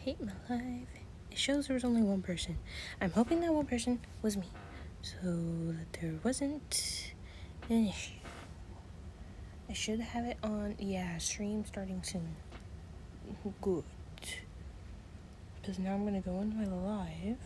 hate my life. It shows there was only one person. I'm hoping that one person was me, so that there wasn't an issue. I should have it on, stream starting soon. Good. Because now I'm gonna go into my live.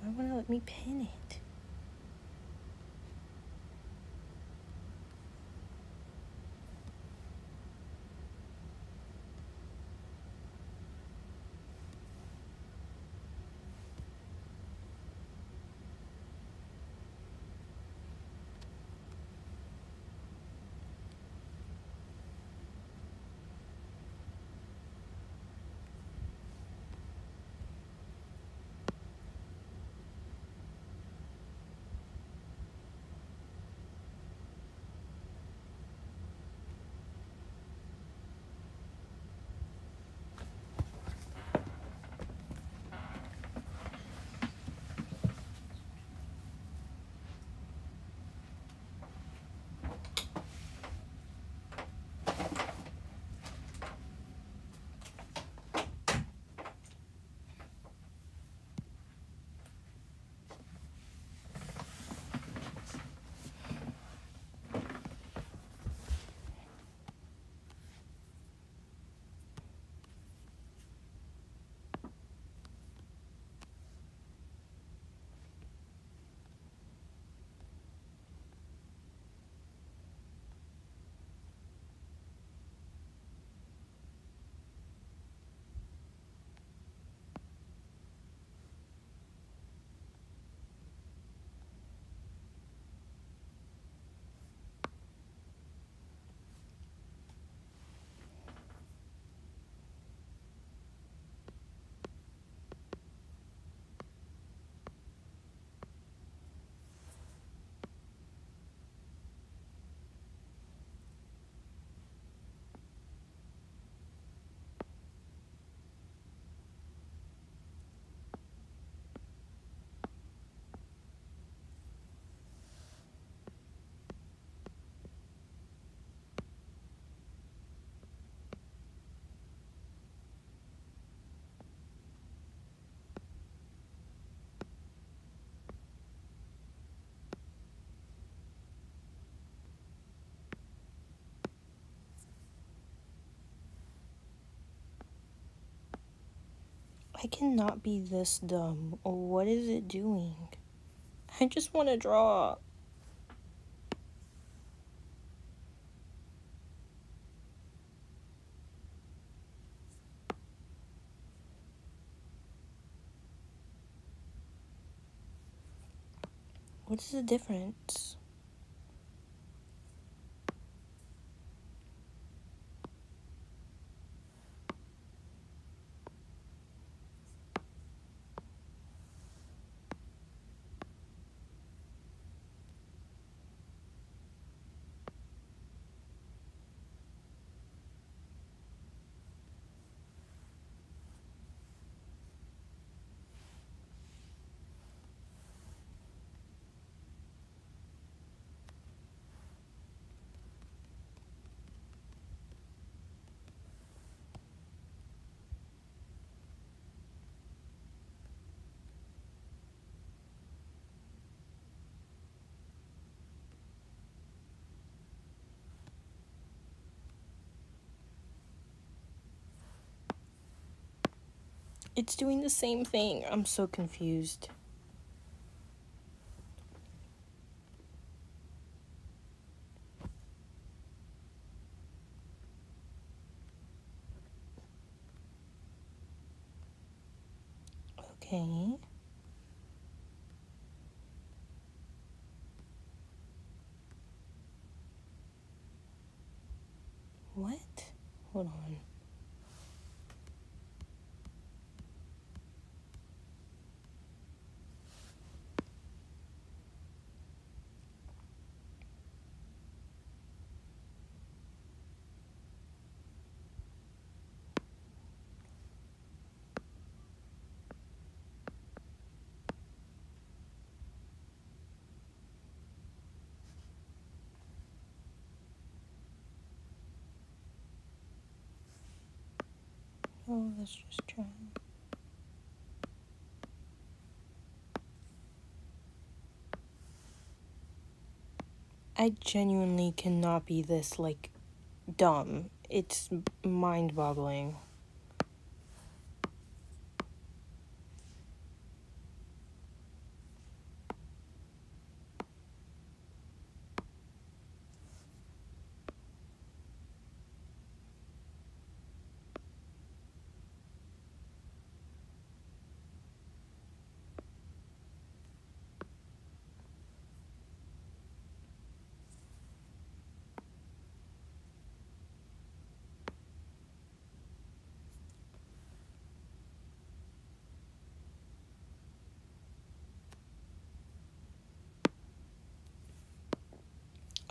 Why won't it let me pin it? I cannot be this dumb. What is it doing? I just want to draw. What is the difference? It's doing the same thing. I'm so confused. Okay. What? Hold on. Oh, let's just try. I genuinely cannot be this, like, dumb. It's mind-boggling.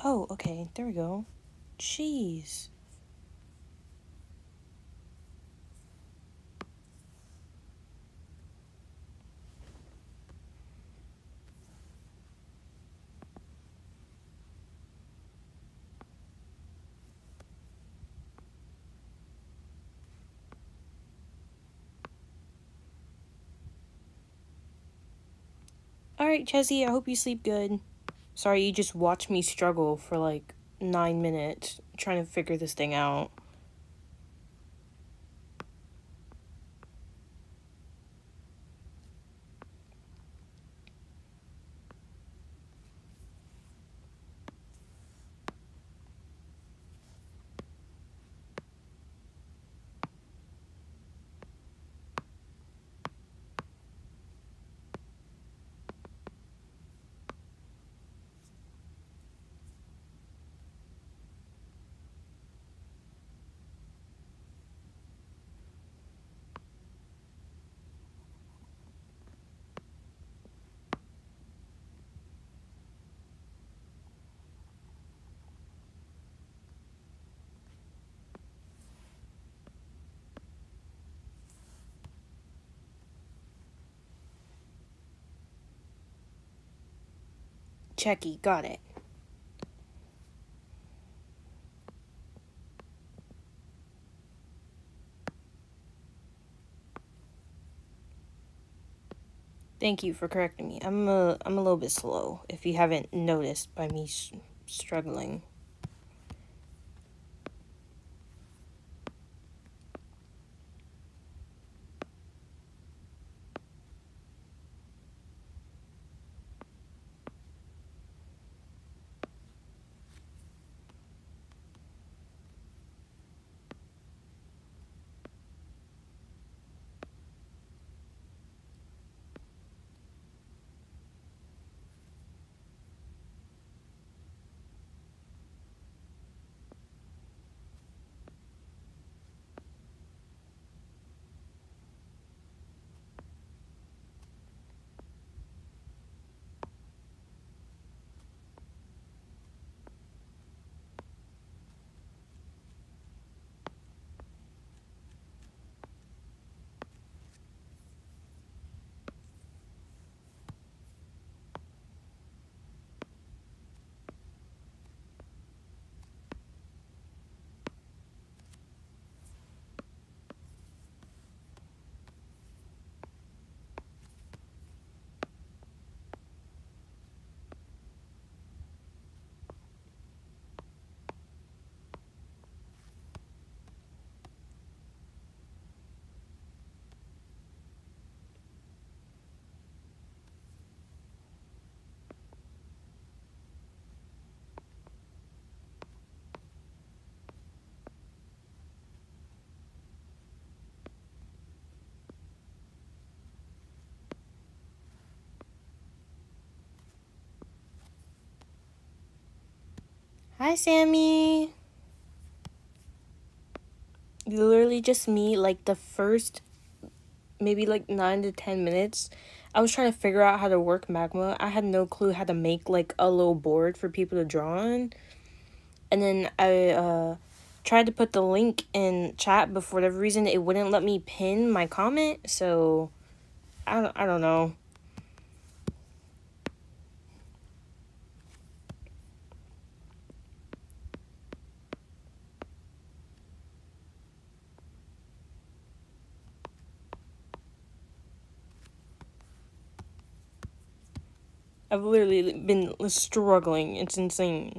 Oh, okay. There we go. Jeez. Alright, Chessie, I hope you sleep good. Sorry, you just watched me struggle for like 9 minutes trying to figure this thing out. Checky, got it. Thank you for correcting me. I'm a little bit slow, if you haven't noticed by me struggling. Hi, Sammy. Literally just me, like, the first maybe like 9 to 10 minutes. I was trying to figure out how to work magma. I had no clue how to make like a little board for people to draw on. And then I tried to put the link in chat, but for whatever reason it wouldn't let me pin my comment. So I don't know. I've literally been struggling. It's insane.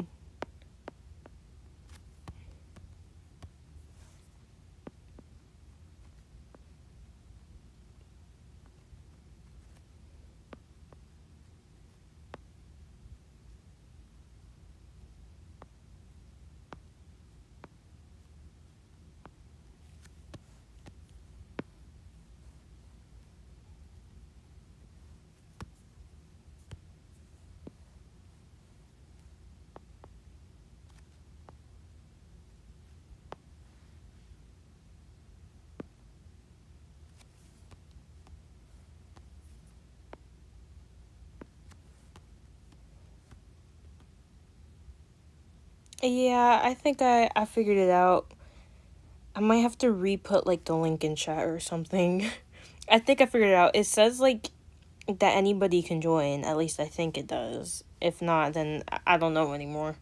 Yeah, I think I figured it out. I might have to re-put like the link in chat or something. I think I figured it out. It says like that anybody can join. At least I think it does. If not, then I don't know anymore.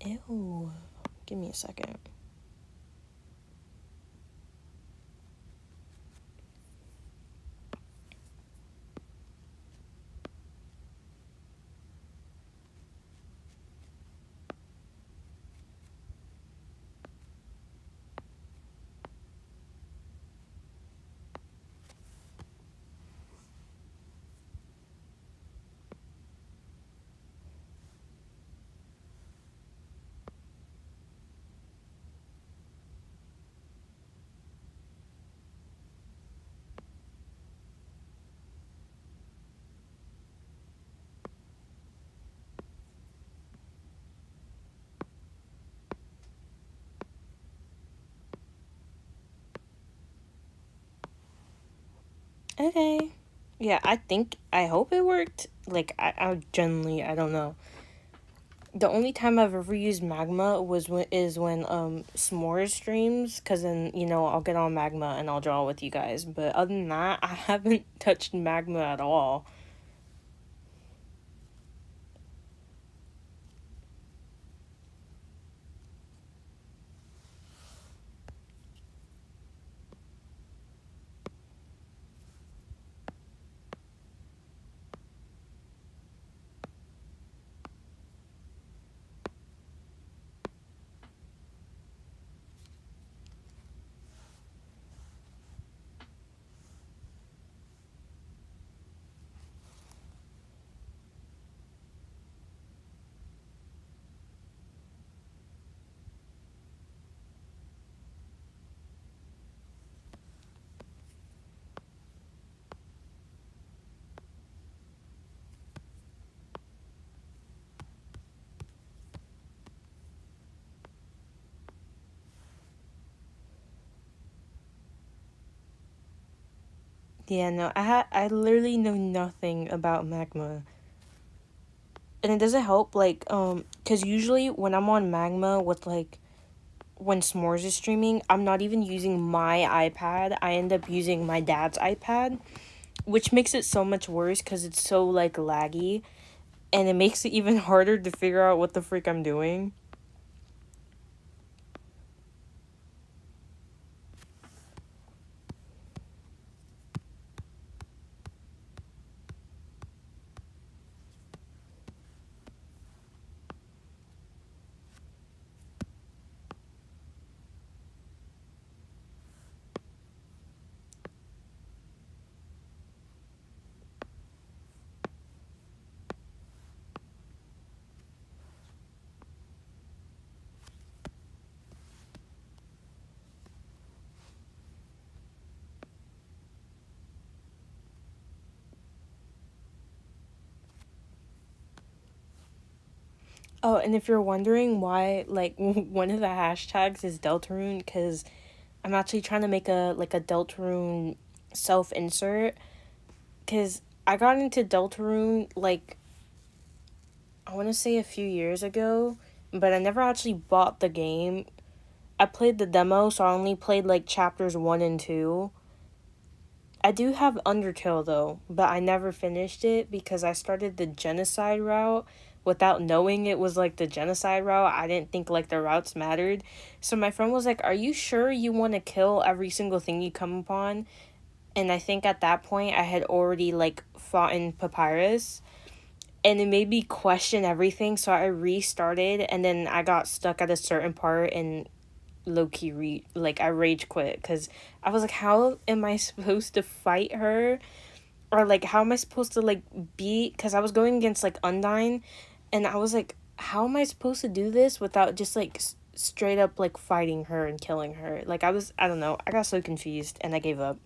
Ew. Give me a second. Okay. Yeah, I hope it worked. Like, I generally, I don't know. The only time I've ever used magma is when s'mores streams, cause then I'll get on magma and I'll draw with you guys. But other than that, I haven't touched magma at all. Yeah, no, I literally know nothing about magma. And it doesn't help, like, cause usually when I'm on magma with like when S'mores is streaming, I'm not even using my iPad. I end up using my dad's iPad, which makes it so much worse because it's so like laggy, and it makes it even harder to figure out what the freak I'm doing. Oh, and if you're wondering why, like, one of the hashtags is Deltarune, because I'm actually trying to make a Deltarune self insert, because I got into Deltarune, like, I want to say a few years ago, but I never actually bought the game. I played the demo, so I only played, like, chapters 1 and 2. I do have Undertale though, but I never finished it because I started the genocide route without knowing it was like the genocide route. I didn't think like the routes mattered. So my friend was like, "Are you sure you want to kill every single thing you come upon?" And I think at that point I had already like fought in Papyrus, and it made me question everything, so I restarted and then I got stuck at a certain part and low-key like I rage quit because I was like, how am I supposed to fight her, or like how am I supposed to like beat, because I was going against like Undyne, and I was like, how am I supposed to do this without just like straight up like fighting her and killing her? Like I don't know, I got so confused and I gave up.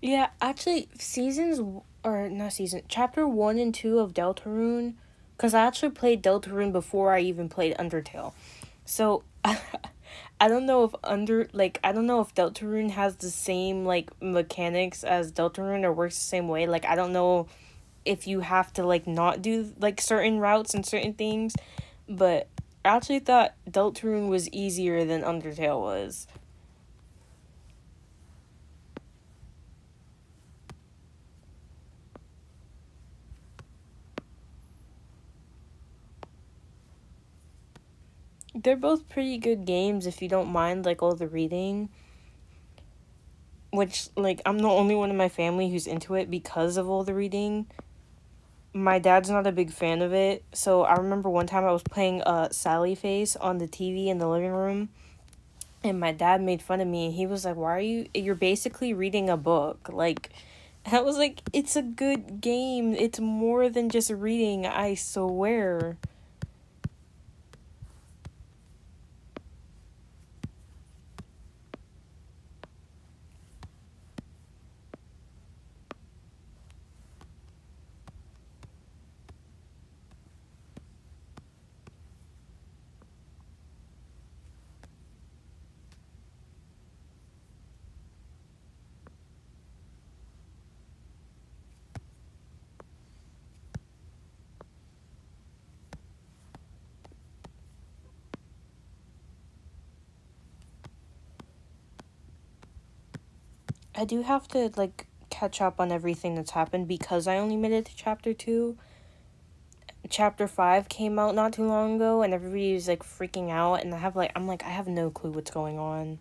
Yeah, actually, or not season, chapter 1 and 2 of Deltarune, because I actually played Deltarune before I even played Undertale. So, I don't know if I don't know if Deltarune has the same, like, mechanics as Deltarune or works the same way. Like, I don't know if you have to, like, not do, like, certain routes and certain things, but I actually thought Deltarune was easier than Undertale was. They're both pretty good games if you don't mind like all the reading. Which like I'm the only one in my family who's into it because of all the reading. My dad's not a big fan of it. So I remember one time I was playing Sally Face on the TV in the living room, and my dad made fun of me. He was like, "Why are you're basically reading a book." Like I was like, "It's a good game. It's more than just reading, I swear." I do have to like catch up on everything that's happened because I only made it to chapter 2. Chapter 5 came out not too long ago and everybody's like freaking out, and I'm like I have no clue what's going on.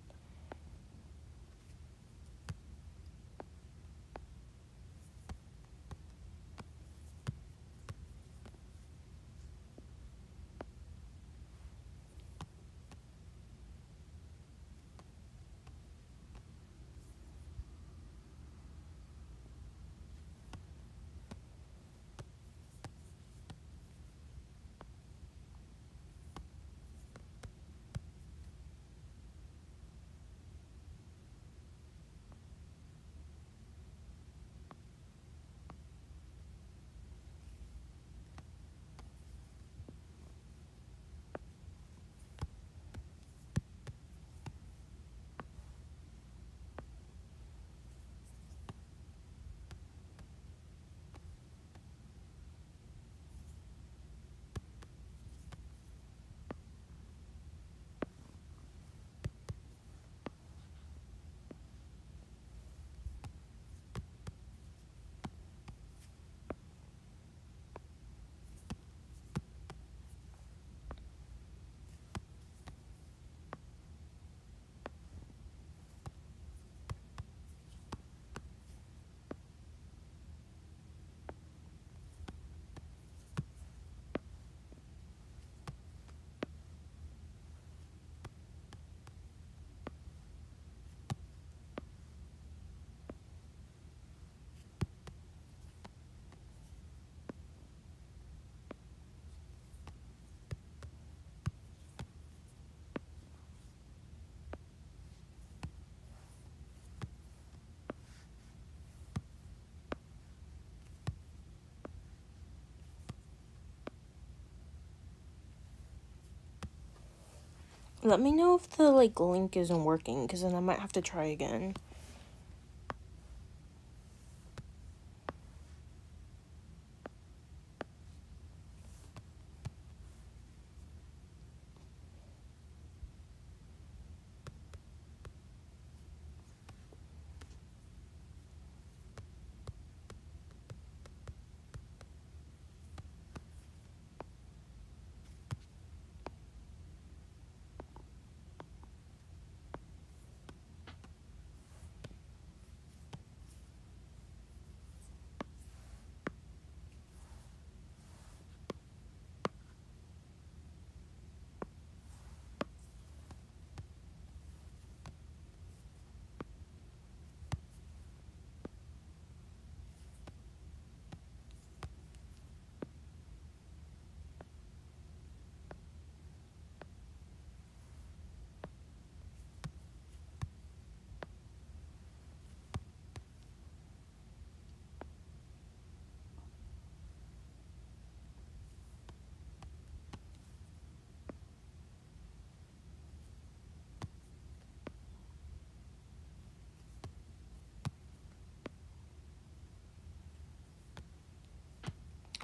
Let me know if the, like, link isn't working, because then I might have to try again.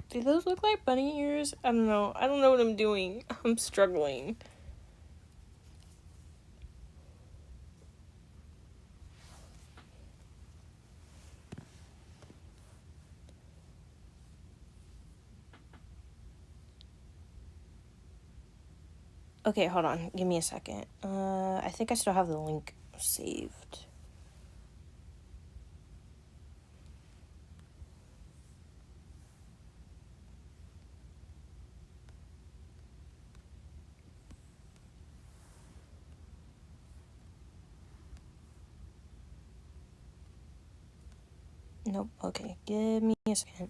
Do those look like bunny ears? I don't know. I don't know what I'm doing. I'm struggling. Okay, hold on. Give me a second. I think I still have the link saved. Nope. Okay, give me a second.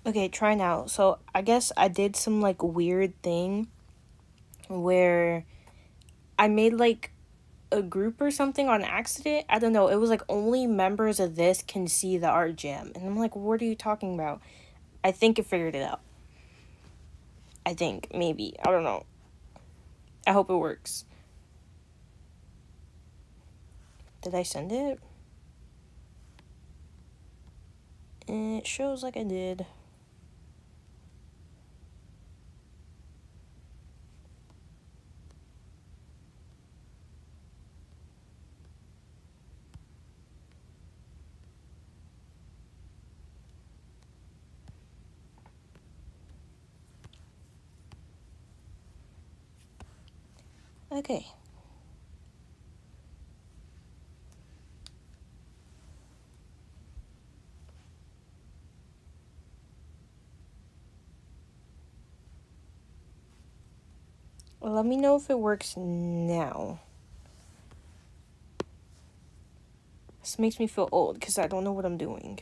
Okay, try now. So I guess I did some like weird thing where I made like a group or something on accident. I don't know. It was like only members of this can see the art jam. And I'm like, what are you talking about? I think it figured it out. I think, maybe. I don't know. I hope it works. Did I send it? It shows like I did. Okay. Well, let me know if it works now. This makes me feel old because I don't know what I'm doing.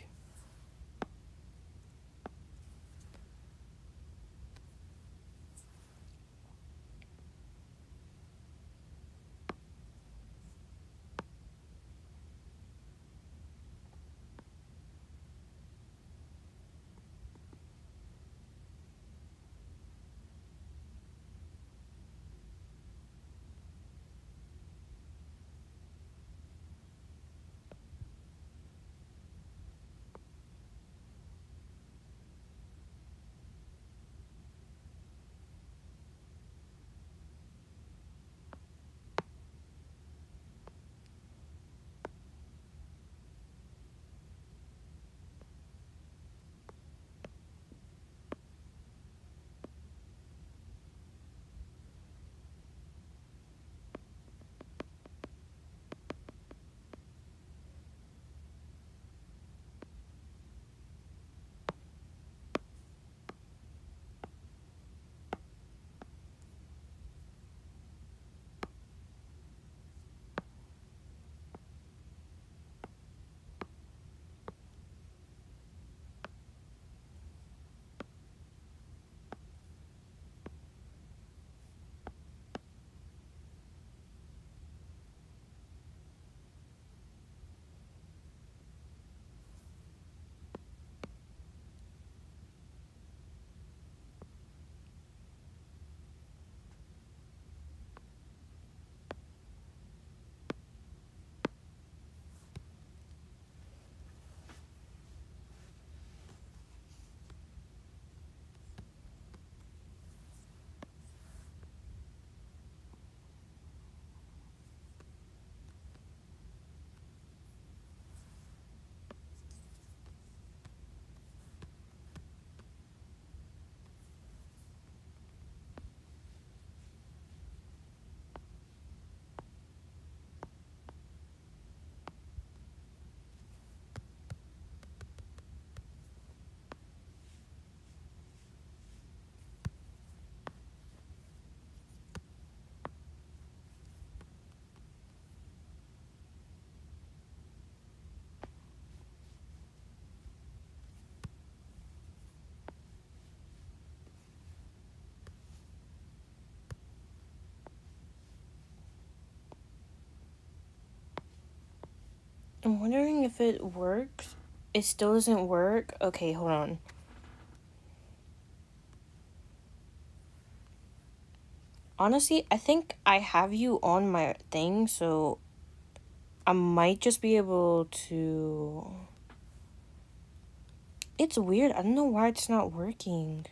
I'm wondering if it works. It still doesn't work. Okay, hold on. Honestly, I think I have you on my thing, so I might just be able to... It's weird. I don't know why it's not working.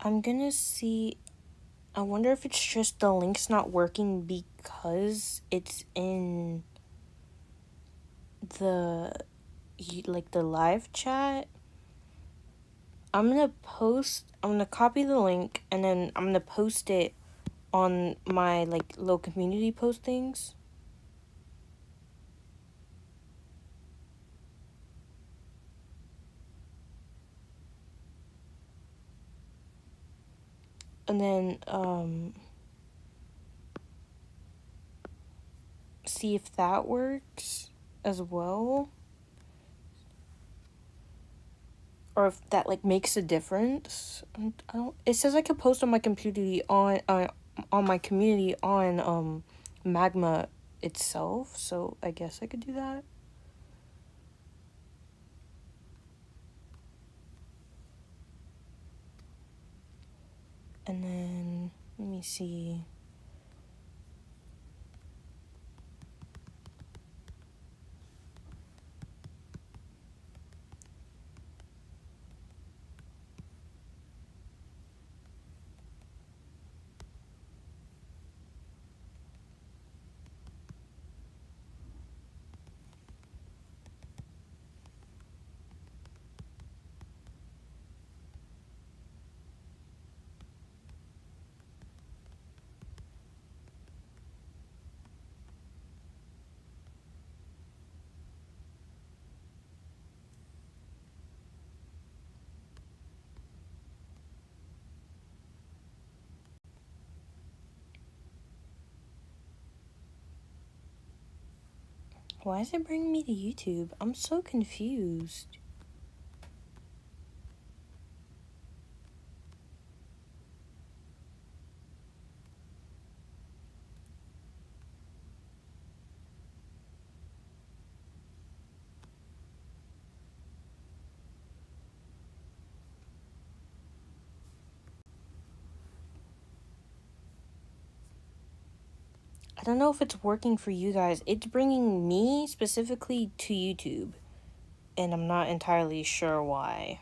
I'm gonna see... I wonder if it's just the link's not working because it's in the the live chat, I'm gonna copy the link, and then I'm gonna post it on my little community postings. And then see if that works as well, or if that makes a difference. I don't. It says I could post on my community on my community on magma itself, so I guess I could do that. And then let me see. Why is it bringing me to YouTube? I'm so confused. I don't know if it's working for you guys. It's bringing me specifically to YouTube, and I'm not entirely sure why.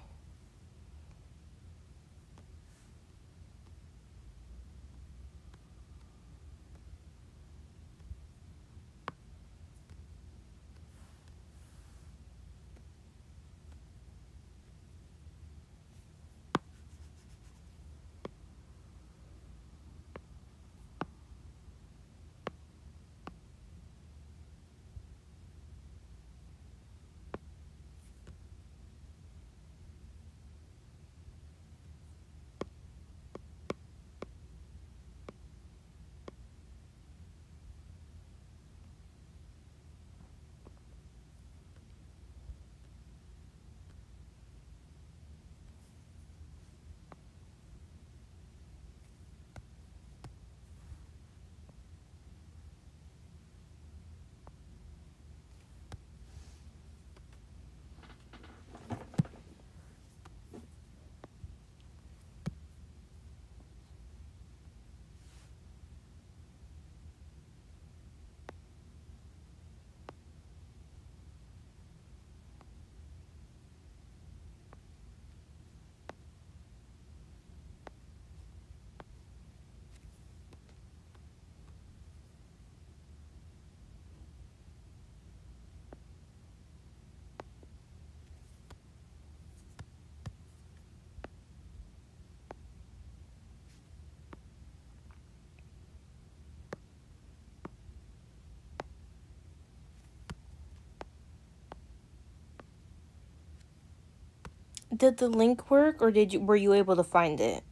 Did the link work, or were you able to find it?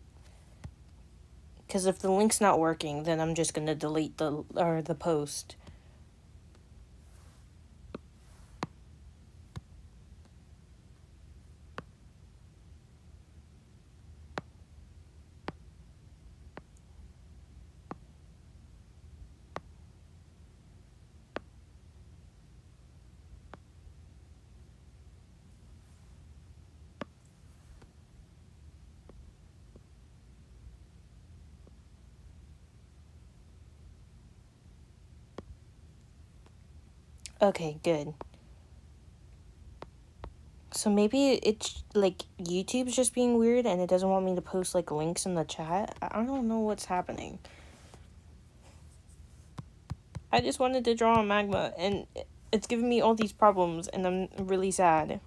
Because if the link's not working, then I'm just gonna delete the post. Okay, good. So maybe it's YouTube's just being weird, and it doesn't want me to post links in the chat. I don't know what's happening. I just wanted to draw on magma, and It's giving me all these problems, and I'm really sad.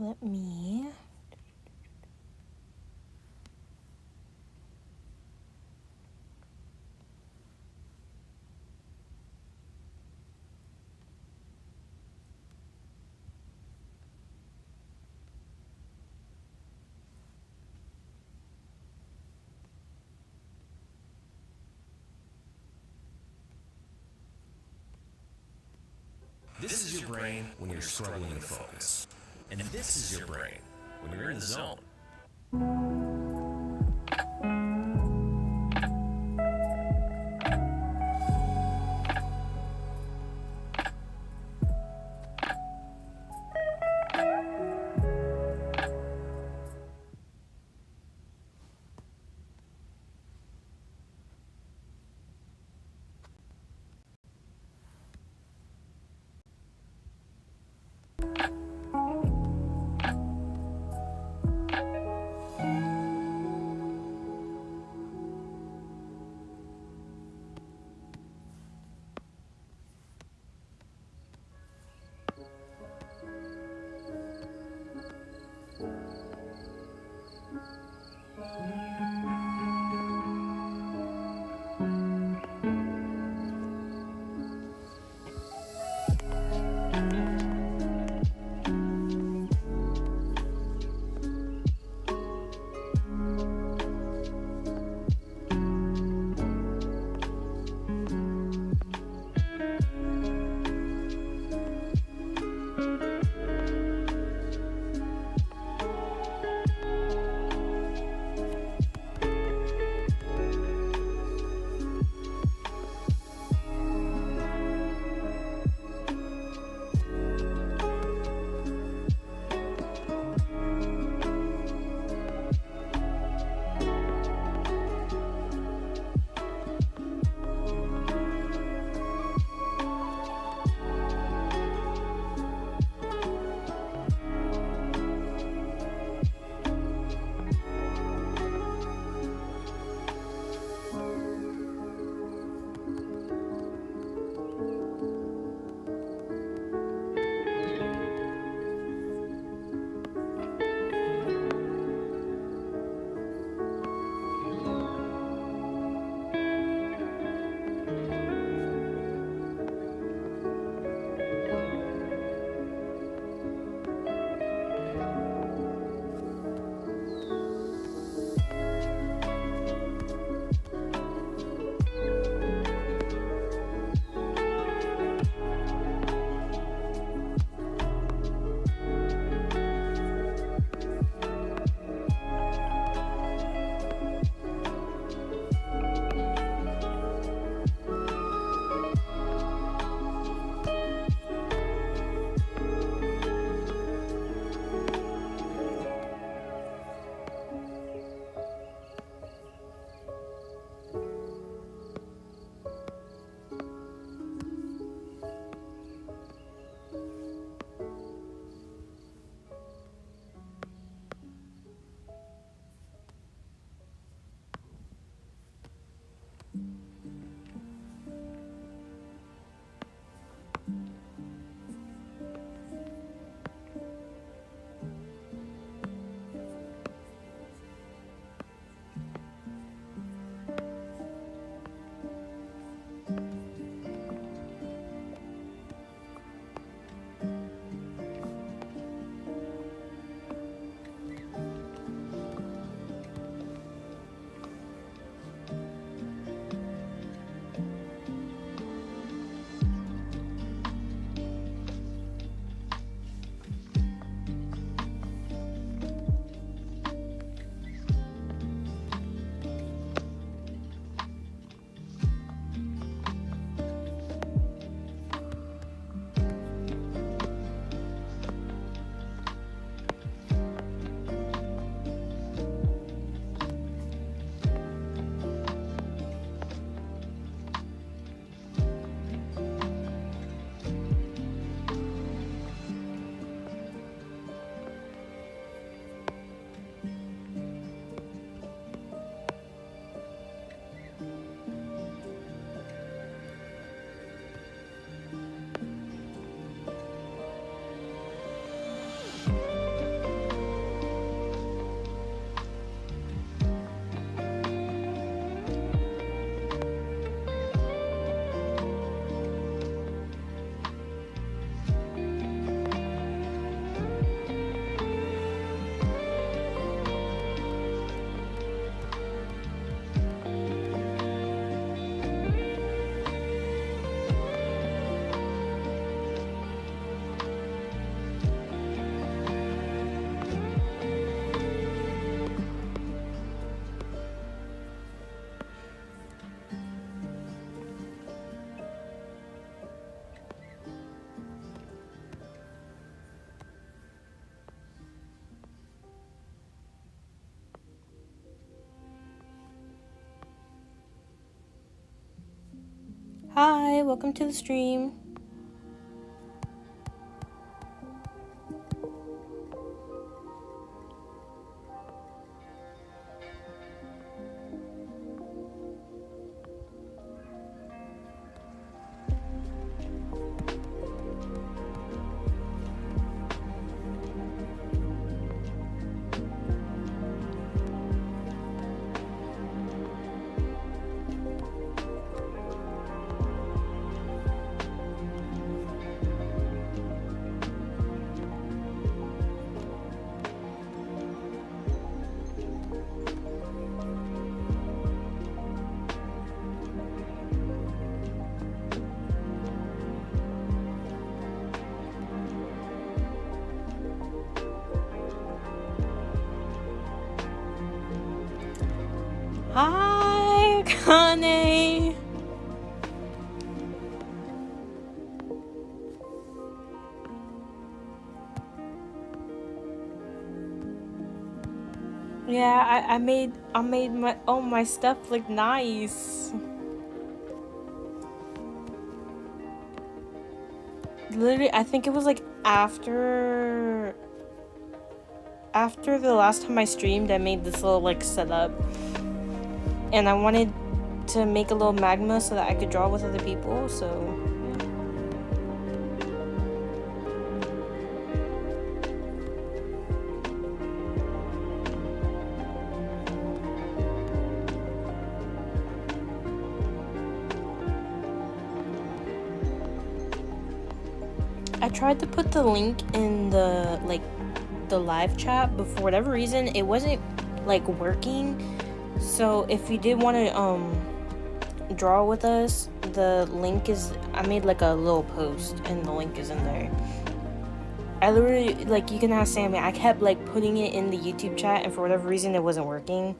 Let me... This is your brain when you're struggling to focus. And this is your brain when you're in the zone. Hi, welcome to the stream. Hi, Kane. Yeah, I made my my stuff look nice. Literally, I think it was like after the last time I streamed, I made this little like setup, and I wanted to make a little magma so that I could draw with other people. So I tried to put the link in the live chat, but for whatever reason it wasn't like working. So if you did want to draw with us, the link is, I made like a little post and the link is in there. I literally, like, you can ask Sammy, I kept like putting it in the YouTube chat and for whatever reason it wasn't working.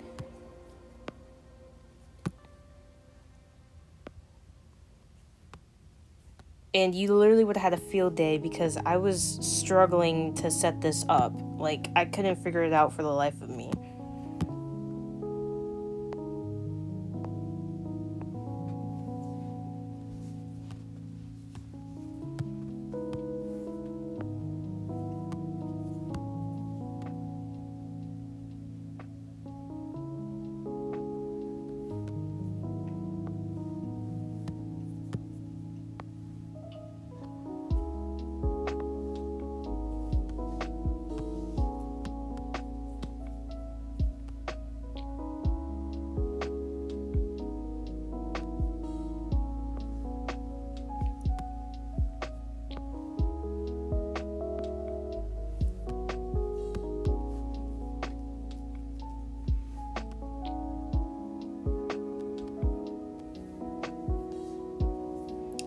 And you literally would have had a field day because I was struggling to set this up. Like, I couldn't figure it out for the life of me.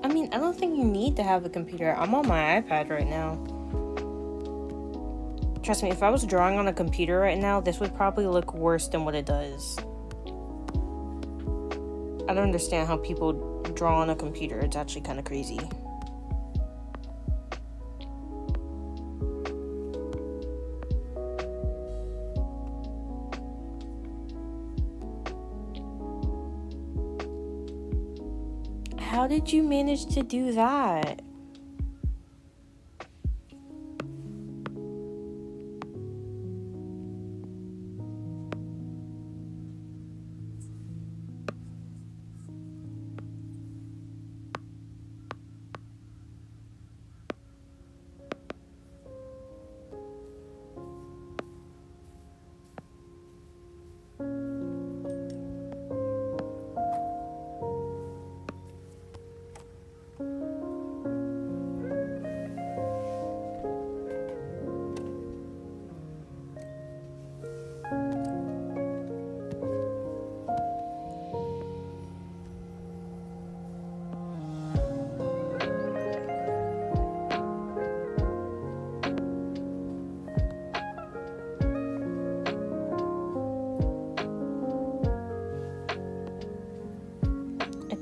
I mean, I don't think you need to have a computer. I'm on my iPad right now. Trust me, if I was drawing on a computer right now, this would probably look worse than what it does. I don't understand how people draw on a computer. It's actually kind of crazy. How did you manage to do that?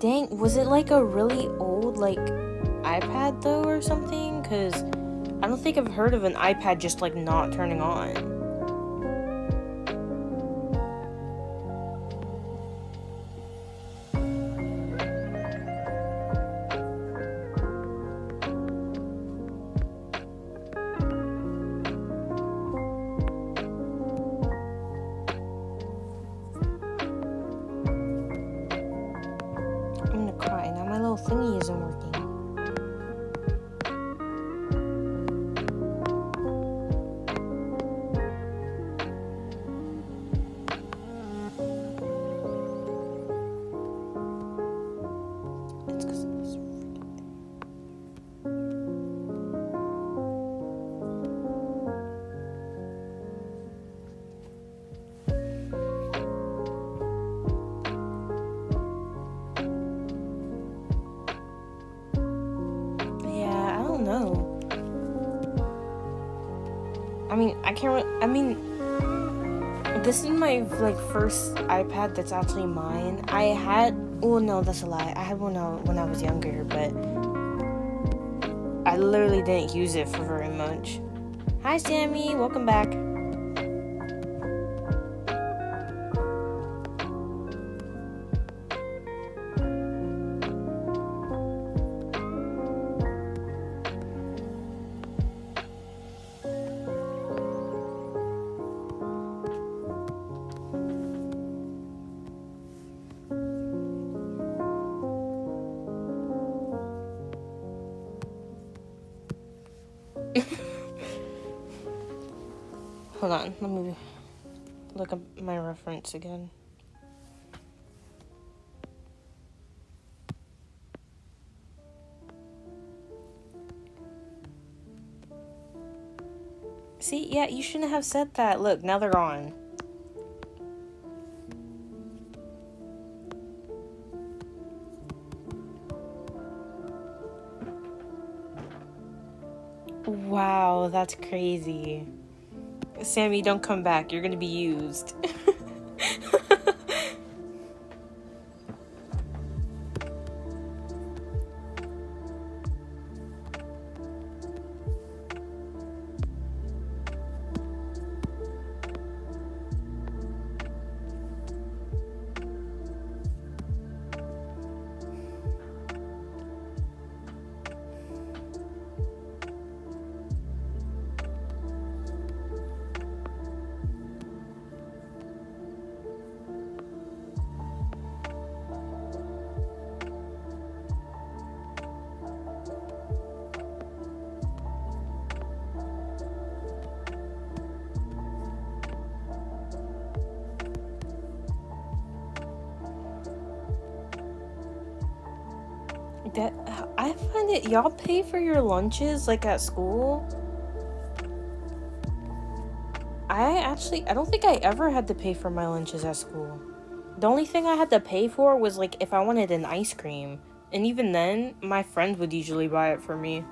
Dang, was it like a really old like iPad though or something? Because I don't think I've heard of an iPad just like not turning on. can't. I mean, this is my like first iPad that's actually mine. I had. Oh no, that's a lie. I had one when I was younger, but I literally didn't use it for very much. Hi, Sammy. Welcome back. Hold on, let me look up my reference again. See, yeah, you shouldn't have said that. Look, now they're on. Wow, that's crazy. Sammy, don't come back. You're gonna be used. I find it, y'all pay for your lunches like at school. I don't think I ever had to pay for my lunches at school. The only thing I had to pay for was like if I wanted an ice cream, and even then my friend would usually buy it for me.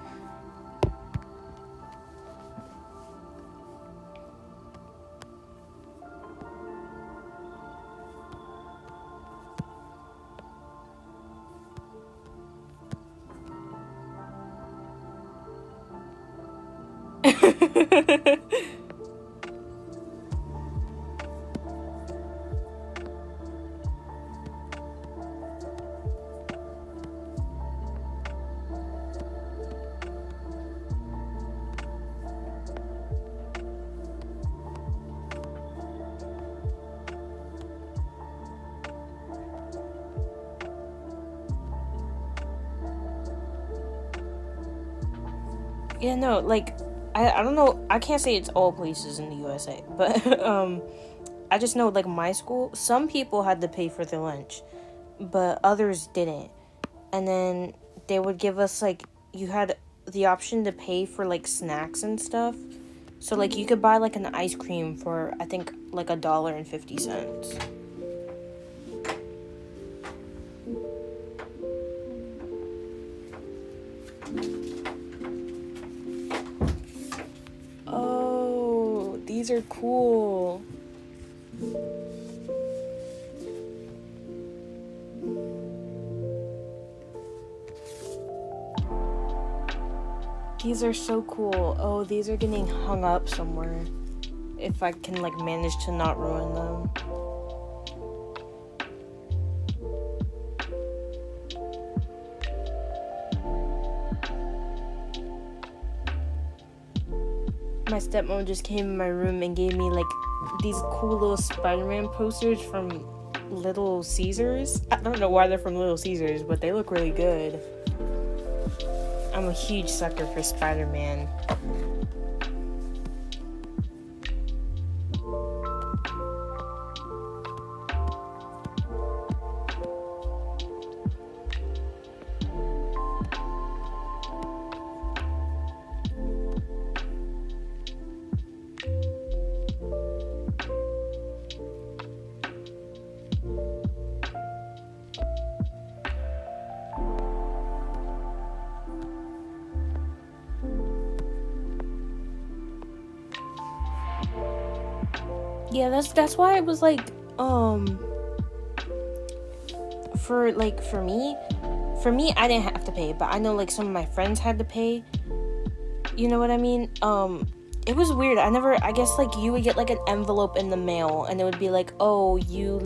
Yeah, no, like, I don't know, I can't say it's all places in the USA, but, I just know, like, my school, some people had to pay for their lunch, but others didn't. And then they would give us, like, you had the option to pay for, like, snacks and stuff. So, like, you could buy, like, an ice cream for, I think, like, $1.50. Oh, these are cool. These are so cool. Oh, these are getting hung up somewhere. If I can, like, manage to not ruin them. My stepmom just came in my room and gave me, like, these cool little Spider-Man posters from Little Caesars. I don't know why they're from Little Caesars, but they look really good. I'm a huge sucker for Spider-Man. Yeah, that's why it was like, for me, I didn't have to pay, but I know like some of my friends had to pay. You know what I mean? It was weird. I guess like you would get like an envelope in the mail, and it would be like, oh, you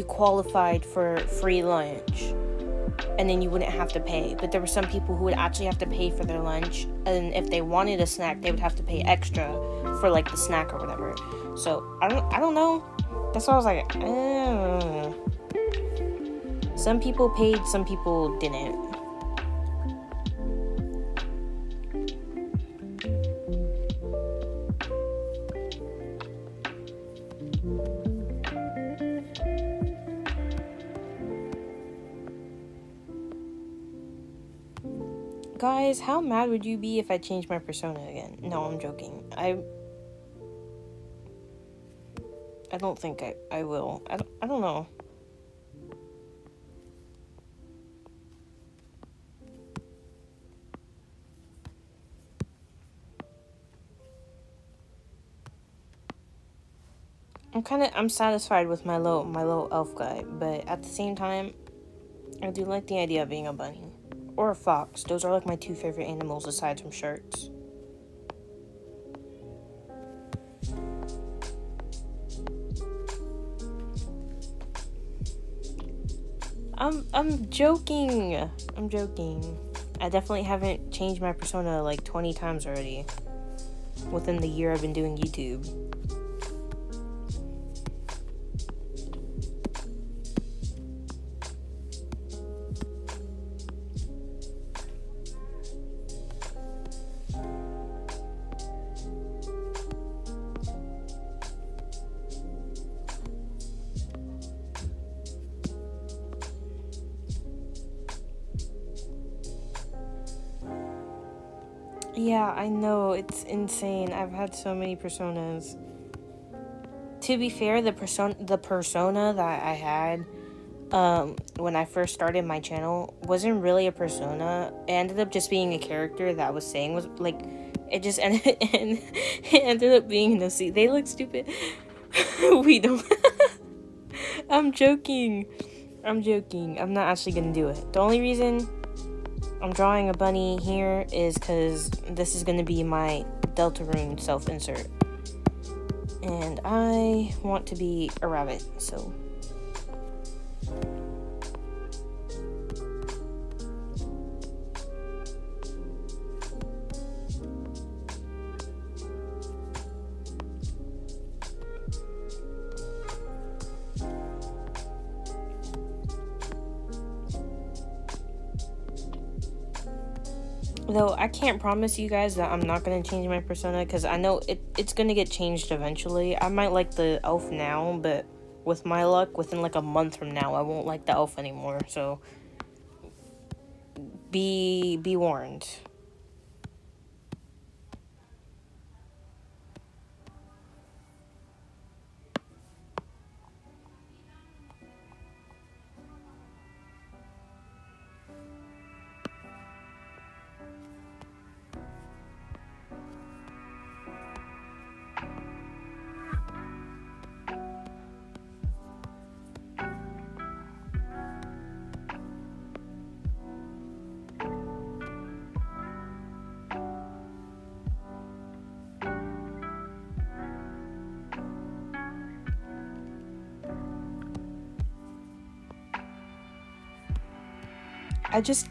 qualified for free lunch, and then you wouldn't have to pay. But there were some people who would actually have to pay for their lunch, and if they wanted a snack, they would have to pay extra for like the snack or whatever. So I don't know. That's why I was like, some people paid, some people didn't. Guys, how mad would you be if I changed my persona again? No, I'm joking. I don't think I will. I don't know. I'm satisfied with my little elf guy, but at the same time, I do like the idea of being a bunny. Or a fox. Those are like my two favorite animals aside from sharks. I'm joking. I'm joking. I definitely haven't changed my persona like 20 times already within the year I've been doing YouTube. Yeah, I know, it's insane. I've had so many personas. To be fair, the persona that I had when I first started my channel wasn't really a persona. It ended up just being a character that I was saying was like, it just ended and it ended up being no, see, they look stupid. We don't. I'm joking. I'm joking. I'm not actually gonna do it. The only reason I'm drawing a bunny here is because this is gonna be my Deltarune self-insert. And I want to be a rabbit, so. Though I can't promise you guys that I'm not going to change my persona, because I know it's going to get changed eventually. I might like the elf now, but with my luck, within like a month from now, I won't like the elf anymore. So be warned.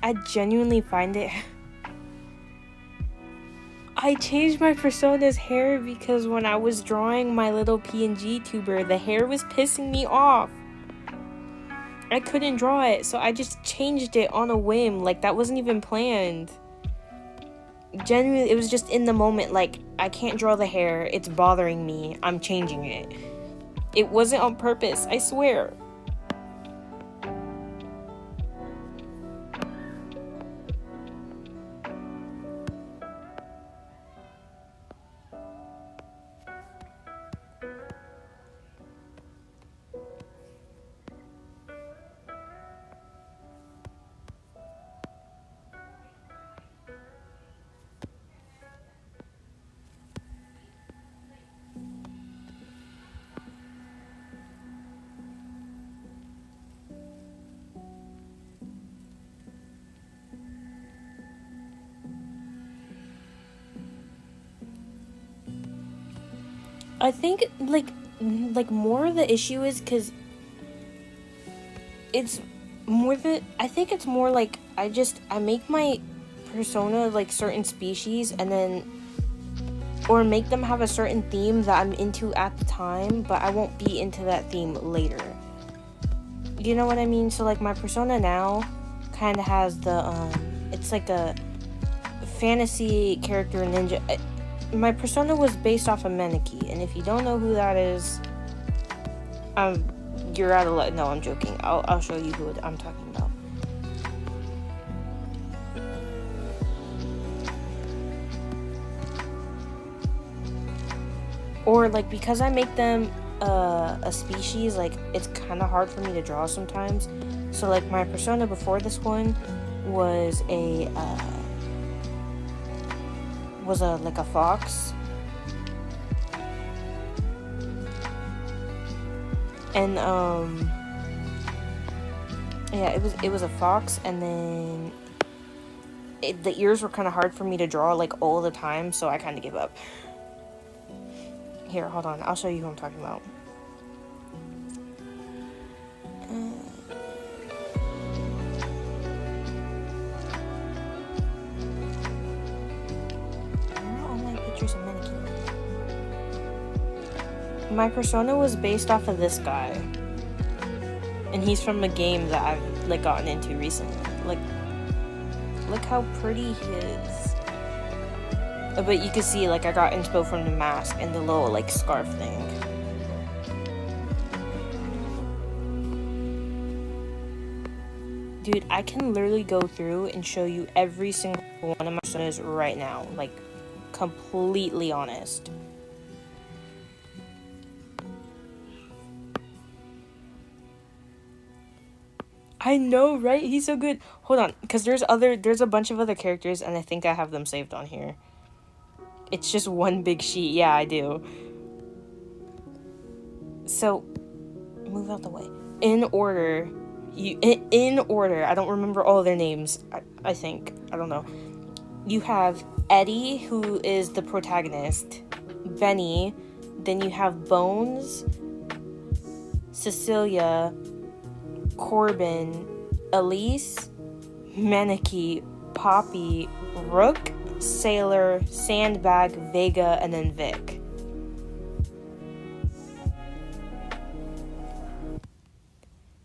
I genuinely find it. I changed my persona's hair because when I was drawing my little PNG tuber, the hair was pissing me off. I couldn't draw it, so I just changed it on a whim. Like, that wasn't even planned. Genuinely, it was just in the moment, like, I can't draw the hair, it's bothering me, I'm changing it. It wasn't on purpose, I swear. I think like more of the issue is because it's more the I think it's more like I make my persona like certain species and then or make them have a certain theme that I'm into at the time, but I won't be into that theme later. You know what I mean? So like my persona now kind of has the it's like a fantasy character ninja. My persona was based off of Meneki, and if you don't know who that is, you're out of luck. No, I'm joking. I'll show you who I'm talking about. Or like because I make them a species, like it's kind of hard for me to draw sometimes. So like my persona before this one was a like a fox. And yeah, it was a fox, and then the ears were kind of hard for me to draw like all the time, so I kind of gave up. Here, hold on, I'll show you who I'm talking about. Where are all my pictures of Meneki? My persona was based off of this guy, and he's from a game that I've like gotten into recently. Like, look how pretty he is. But you can see like I got inspo from the mask and the little like scarf thing. Dude, I can literally go through and show you every single one of my personas right now, like completely honest. I know, right? He's so good. Hold on, because there's a bunch of other characters, and I think I have them saved on here. It's just one big sheet. Yeah, I do. So, move out the way. In order, in order. I don't remember all their names. I think I don't know. You have Eddie, who is the protagonist. Benny. Then you have Bones, Cecilia, Corbin, Elise, Meneki, Poppy, Rook, Sailor, Sandbag, Vega, and then Vic.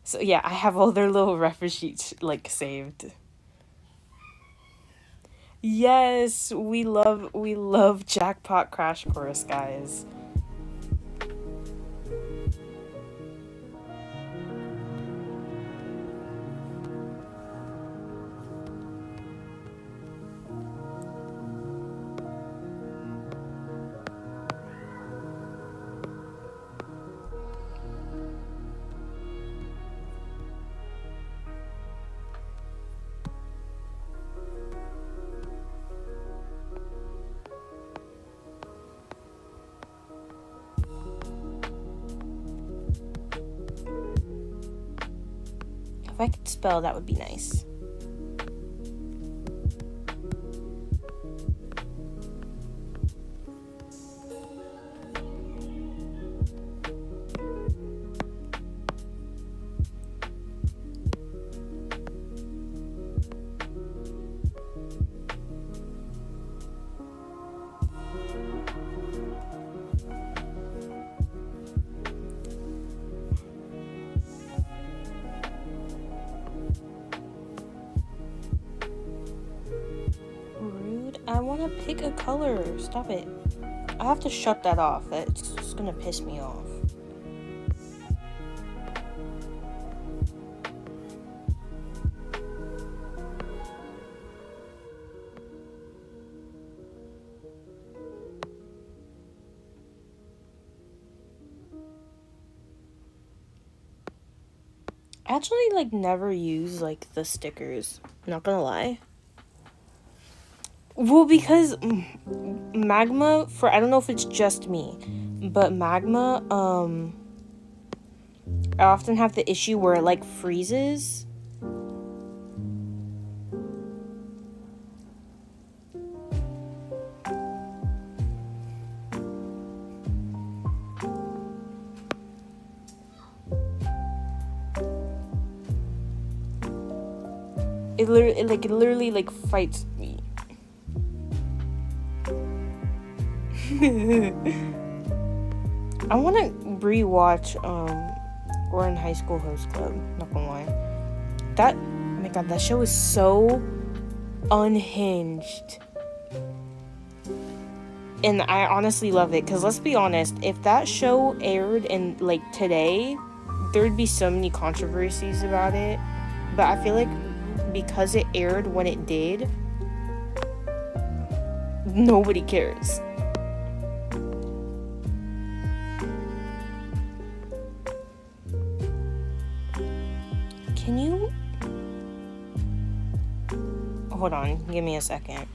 So yeah, I have all their little reference sheets like saved. Yes, we love Jackpot Crash Course, guys. If I could spell, that would be nice. I want to pick a color. Stop it. I have to shut that off. It's just gonna piss me off. I actually like never use like the stickers. Not gonna lie. Well, because magma, for I don't know if it's just me, but magma, I often have the issue where it like freezes. It literally like fights me. I want to rewatch Orin High School Host Club. Not gonna lie, oh my god, that show is so unhinged, and I honestly love it. Cause let's be honest, if that show aired in like today, there'd be so many controversies about it. But I feel like because it aired when it did, nobody cares. Can you... Hold on, give me a second.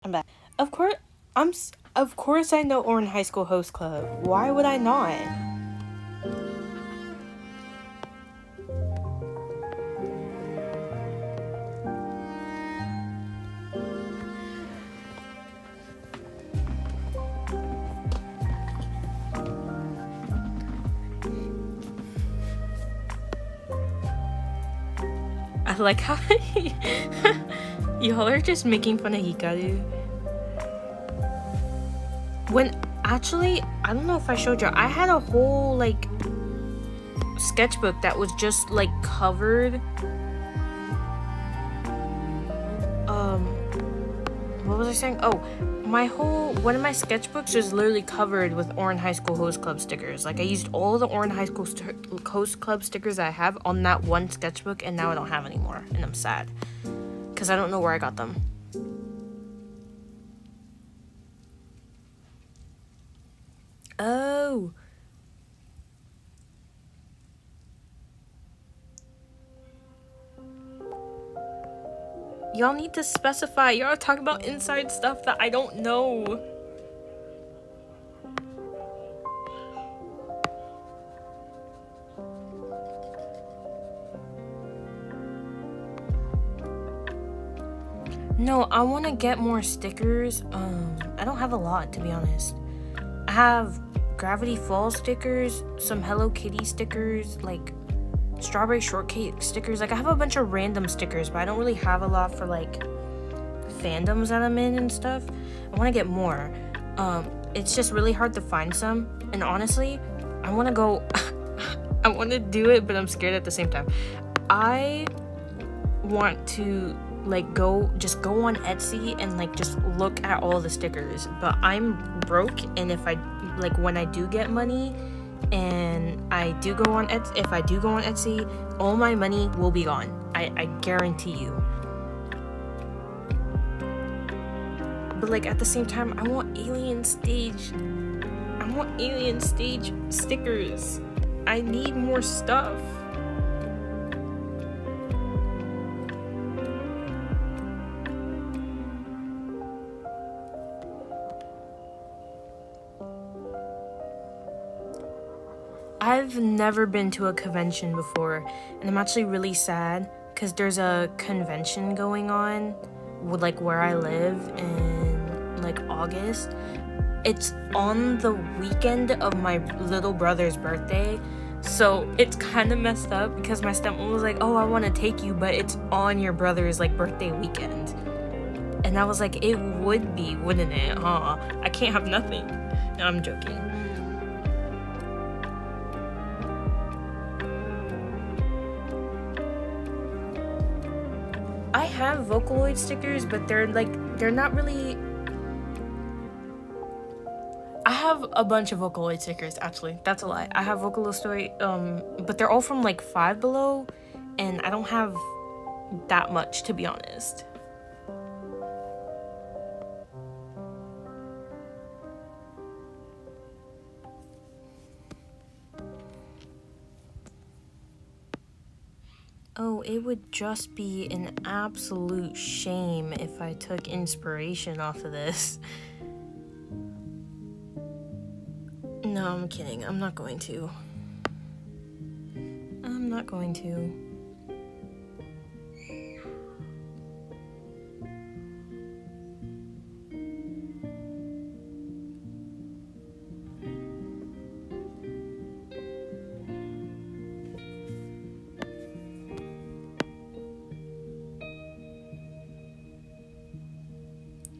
I'm back. Of course I know Orin High School Host Club. Why would I not? I like how y'all are just making fun of Hikaru. When actually, I don't know if I showed you, I had a whole like sketchbook that was just like covered. What was I saying? Oh, one of my sketchbooks was literally covered with Orin High School Host Club stickers. Like I used all the Orin High School Host Club stickers I have on that one sketchbook, and now I don't have anymore, and I'm sad because I don't know where I got them. Oh. Y'all need to specify. Y'all talk about inside stuff that I don't know. No, I want to get more stickers. I don't have a lot, to be honest. I have Gravity Falls stickers, some Hello Kitty stickers, like Strawberry Shortcake stickers. Like I have a bunch of random stickers, but I don't really have a lot for like fandoms that I'm in and stuff. I want to get more. It's just really hard to find some, and honestly, I want to go I want to do it, but I'm scared at the same time. I want to like go on Etsy and like just look at all the stickers, but I'm broke, and if I like when I do get money and I do go on Etsy, if I do go on Etsy, all my money will be gone. I guarantee you. But like at the same time, I want Alien Stage stickers. I need more stuff. I've never been to a convention before, and I'm actually really sad because there's a convention going on with like where I live in like August. It's on the weekend of my little brother's birthday, so it's kind of messed up because my stepmom was like, "Oh, I want to take you, but it's on your brother's like birthday weekend," and I was like, "It would be, wouldn't it? Huh? I can't have nothing." No, I'm joking. I have Vocaloid stickers, but they're not really... I have a bunch of Vocaloid stickers, actually. That's a lie. I have Vocaloid, but they're all from like Five Below, and I don't have that much, to be honest. Oh, it would just be an absolute shame if I took inspiration off of this. No, I'm kidding. I'm not going to. I'm not going to.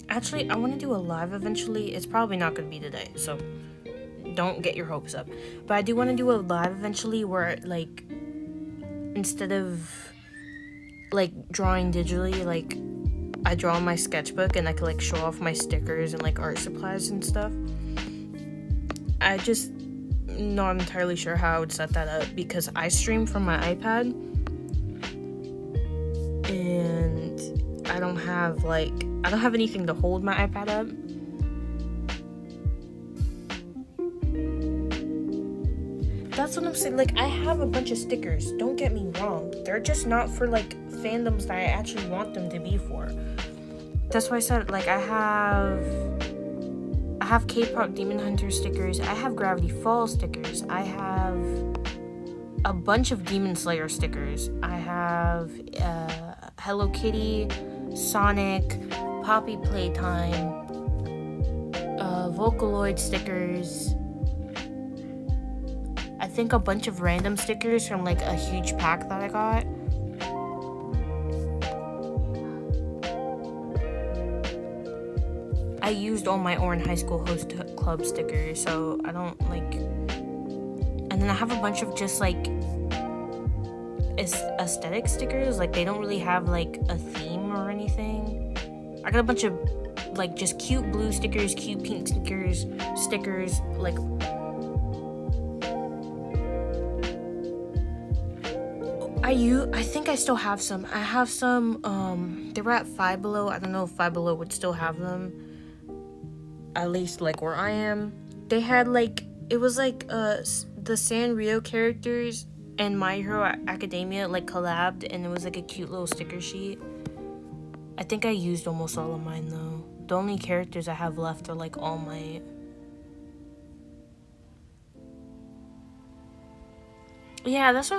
Actually, I want to do a live eventually. It's probably not going to be today, so don't get your hopes up. But I do want to do a live eventually where, like, instead of, like, drawing digitally, like, I draw in my sketchbook and I can, like, show off my stickers and, like, art supplies and stuff. I just not entirely sure how I would set that up because I stream from my iPad and I don't have anything to hold my iPad up. That's what I'm saying. Like, I have a bunch of stickers, don't get me wrong. They're just not for, like, fandoms that I actually want them to be for. That's why I said, like, I have K-pop Demon Hunter stickers, I have Gravity Falls stickers, I have a bunch of Demon Slayer stickers, I have Hello Kitty, Sonic, Poppy Playtime, Vocaloid stickers, I think a bunch of random stickers from, like, a huge pack that I got. I used all my Orange High School Host Club stickers, so I don't, like... And then I have a bunch of just, like, aesthetic stickers. Like, they don't really have, like, a theme or anything. I got a bunch of, like, just cute blue stickers, cute pink stickers, like... I think I still have some. I have some, they were at Five Below. I don't know if Five Below would still have them. At least, like, where I am. They had, like, it was, like, the Sanrio characters and My Hero Academia, like, collabed, and it was, like, a cute little sticker sheet. I think I used almost all of mine, though. The only characters I have left are, like, All Might. Yeah, that's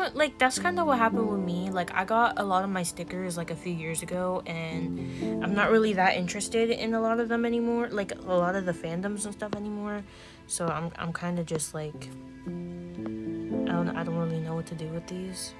kind of what happened with me. Like, I got a lot of my stickers, like, a few years ago, and I'm not really that interested in a lot of them anymore, like, a lot of the fandoms and stuff anymore, so I'm kind of just, like, I don't really know what to do with these.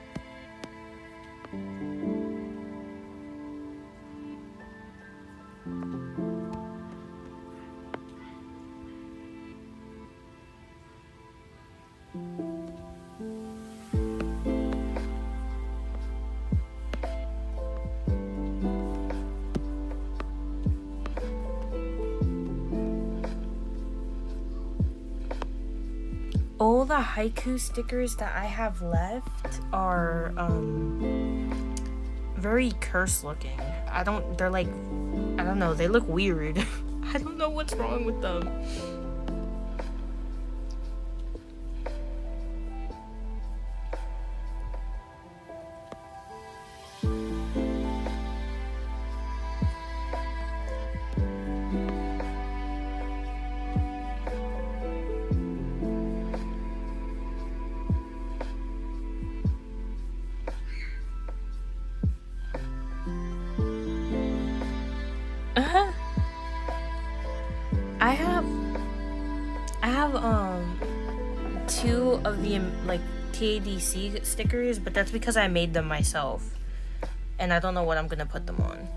All the haiku stickers that I have left are very cursed looking. They're like, I don't know, they look weird. I don't know what's wrong with them. I have two of the like TADC stickers, but that's because I made them myself, and I don't know what I'm gonna put them on.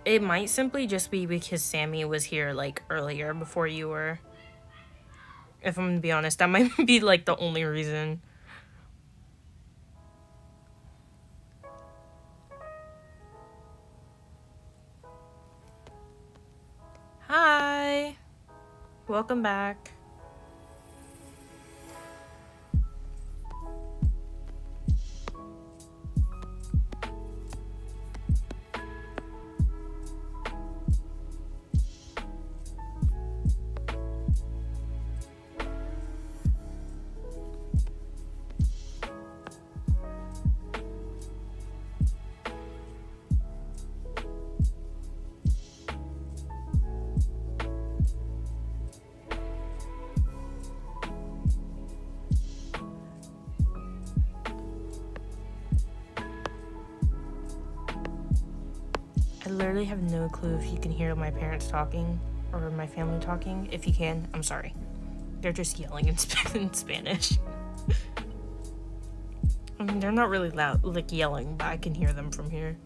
It might simply just be because Sammy was here, like, earlier before you were. If I'm gonna be honest, that might be, like, the only reason. Hi! Welcome back. literally have no clue if you can hear my parents talking or my family talking. If you can, I'm sorry. They're just yelling in Spanish. I mean, they're not really loud, like yelling, but I can hear them from here.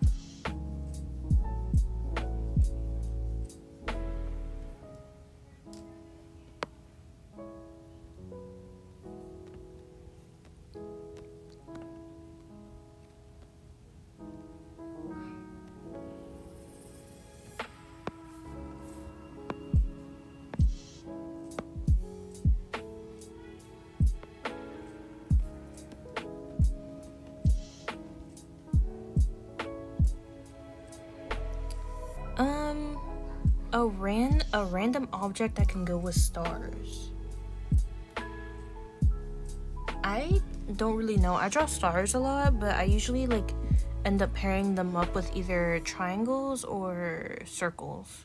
A random object that can go with stars. I don't really know. I draw stars a lot, but I usually like end up pairing them up with either triangles or circles.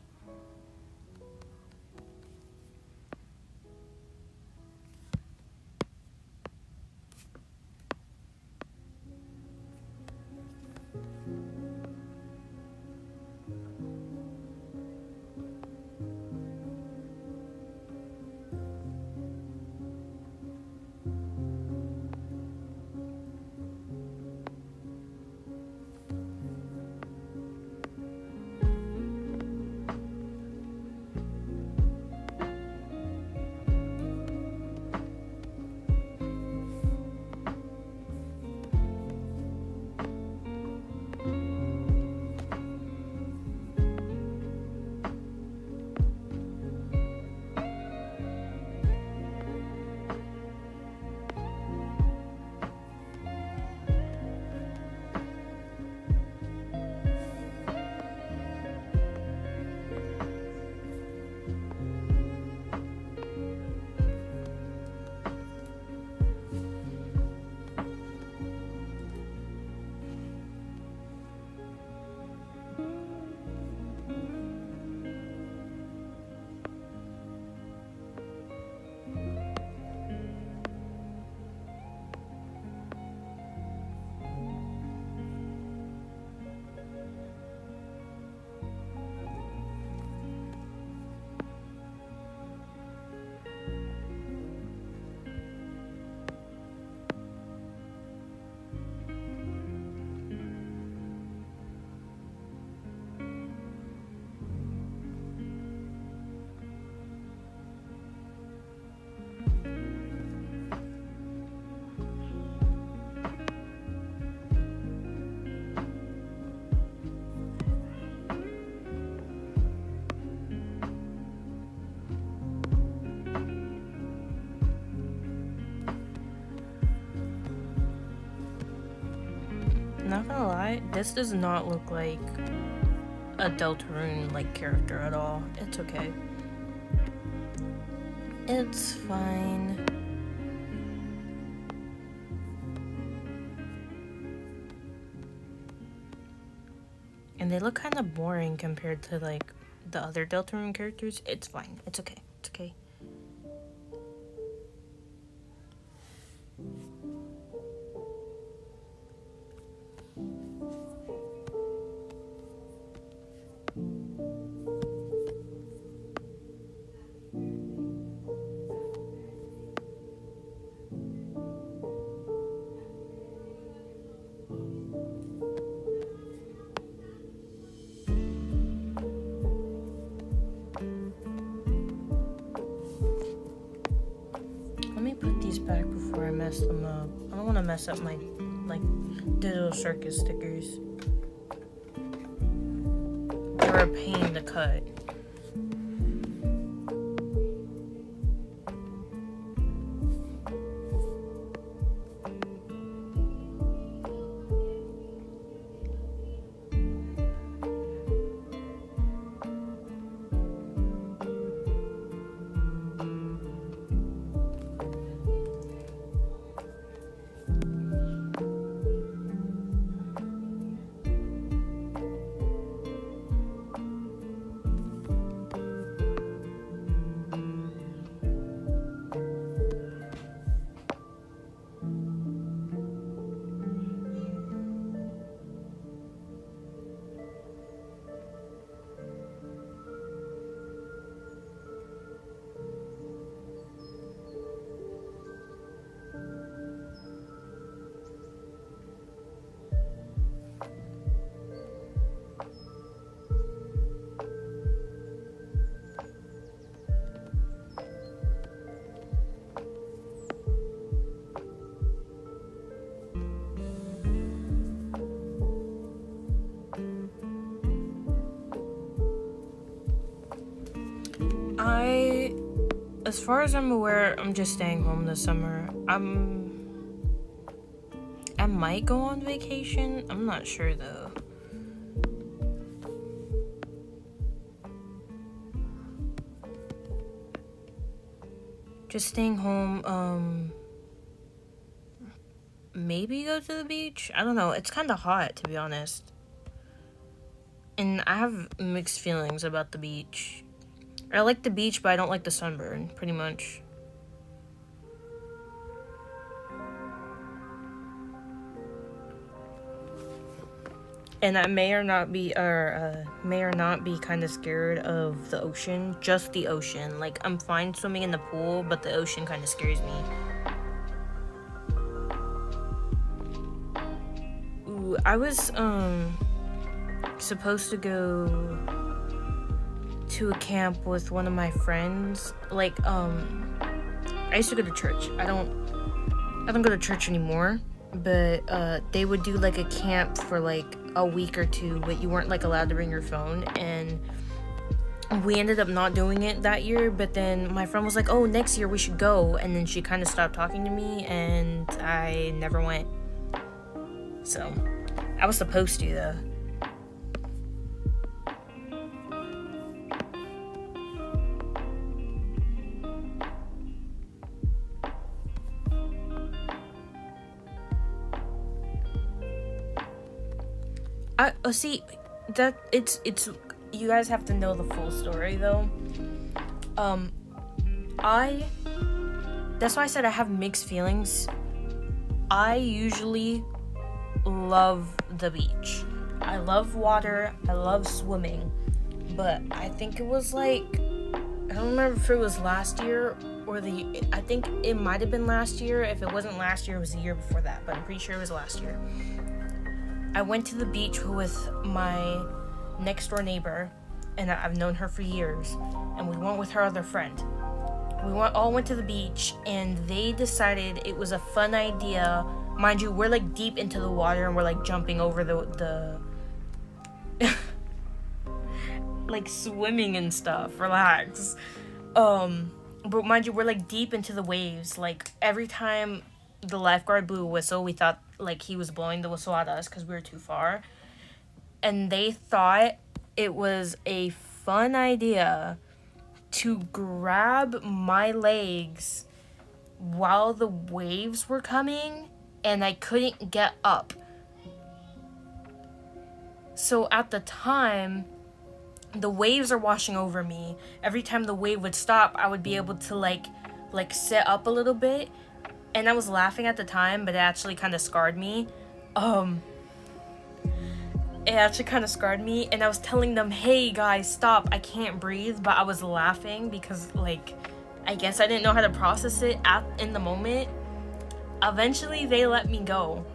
Not gonna lie, this does not look like a Deltarune like character at all. It's okay. It's fine. And they look kind of boring compared to like the other Deltarune characters. It's fine. It's okay. It's okay. Let me put these back before I mess them up. I don't want to mess up my like digital circus stickers. They're a pain to cut. as far as I'm aware, I'm just staying home this summer. I might go on vacation. I'm not sure though. Just staying home. Maybe go to the beach. I don't know. It's kind of hot, to be honest. And I have mixed feelings about the beach. I like the beach, but I don't like the sunburn, pretty much. And I may or not be kind of scared of the ocean, just the ocean. Like, I'm fine swimming in the pool, but the ocean kind of scares me. Ooh, I was supposed to go to a camp with one of my friends. Like, I used to go to church. I don't go to church anymore, but they would do like a camp for like a week or two, but you weren't like allowed to bring your phone, and we ended up not doing it that year. But then my friend was like, oh, next year we should go, and then she kind of stopped talking to me and I never went. So I was supposed to though. See, that it's you guys have to know the full story though. That's why I said I have mixed feelings. I usually love the beach. I love water. I love swimming. But I think it was like, I don't remember if it was last year or I think it might have been last year. If it wasn't last year, it was the year before that, but I'm pretty sure it was last year. I went to the beach with my next door neighbor, and I've known her for years, and we went with her other friend. We all went to the beach, and they decided it was a fun idea. Mind you, we're like deep into the water, and we're like jumping over the like swimming and stuff. Relax. But mind you, we're like deep into the waves. Like every time the lifeguard blew a whistle, we thought like he was blowing the whistle at us because we were too far. And they thought it was a fun idea to grab my legs while the waves were coming and I couldn't get up. So at the time, the waves are washing over me. Every time the wave would stop, I would be able to like sit up a little bit. And I was laughing at the time, but it actually kind of scarred me. It actually kind of scarred me, and I was telling them, hey guys, stop, I can't breathe, but I was laughing because, like, I guess I didn't know how to process it in the moment. Eventually, they let me go.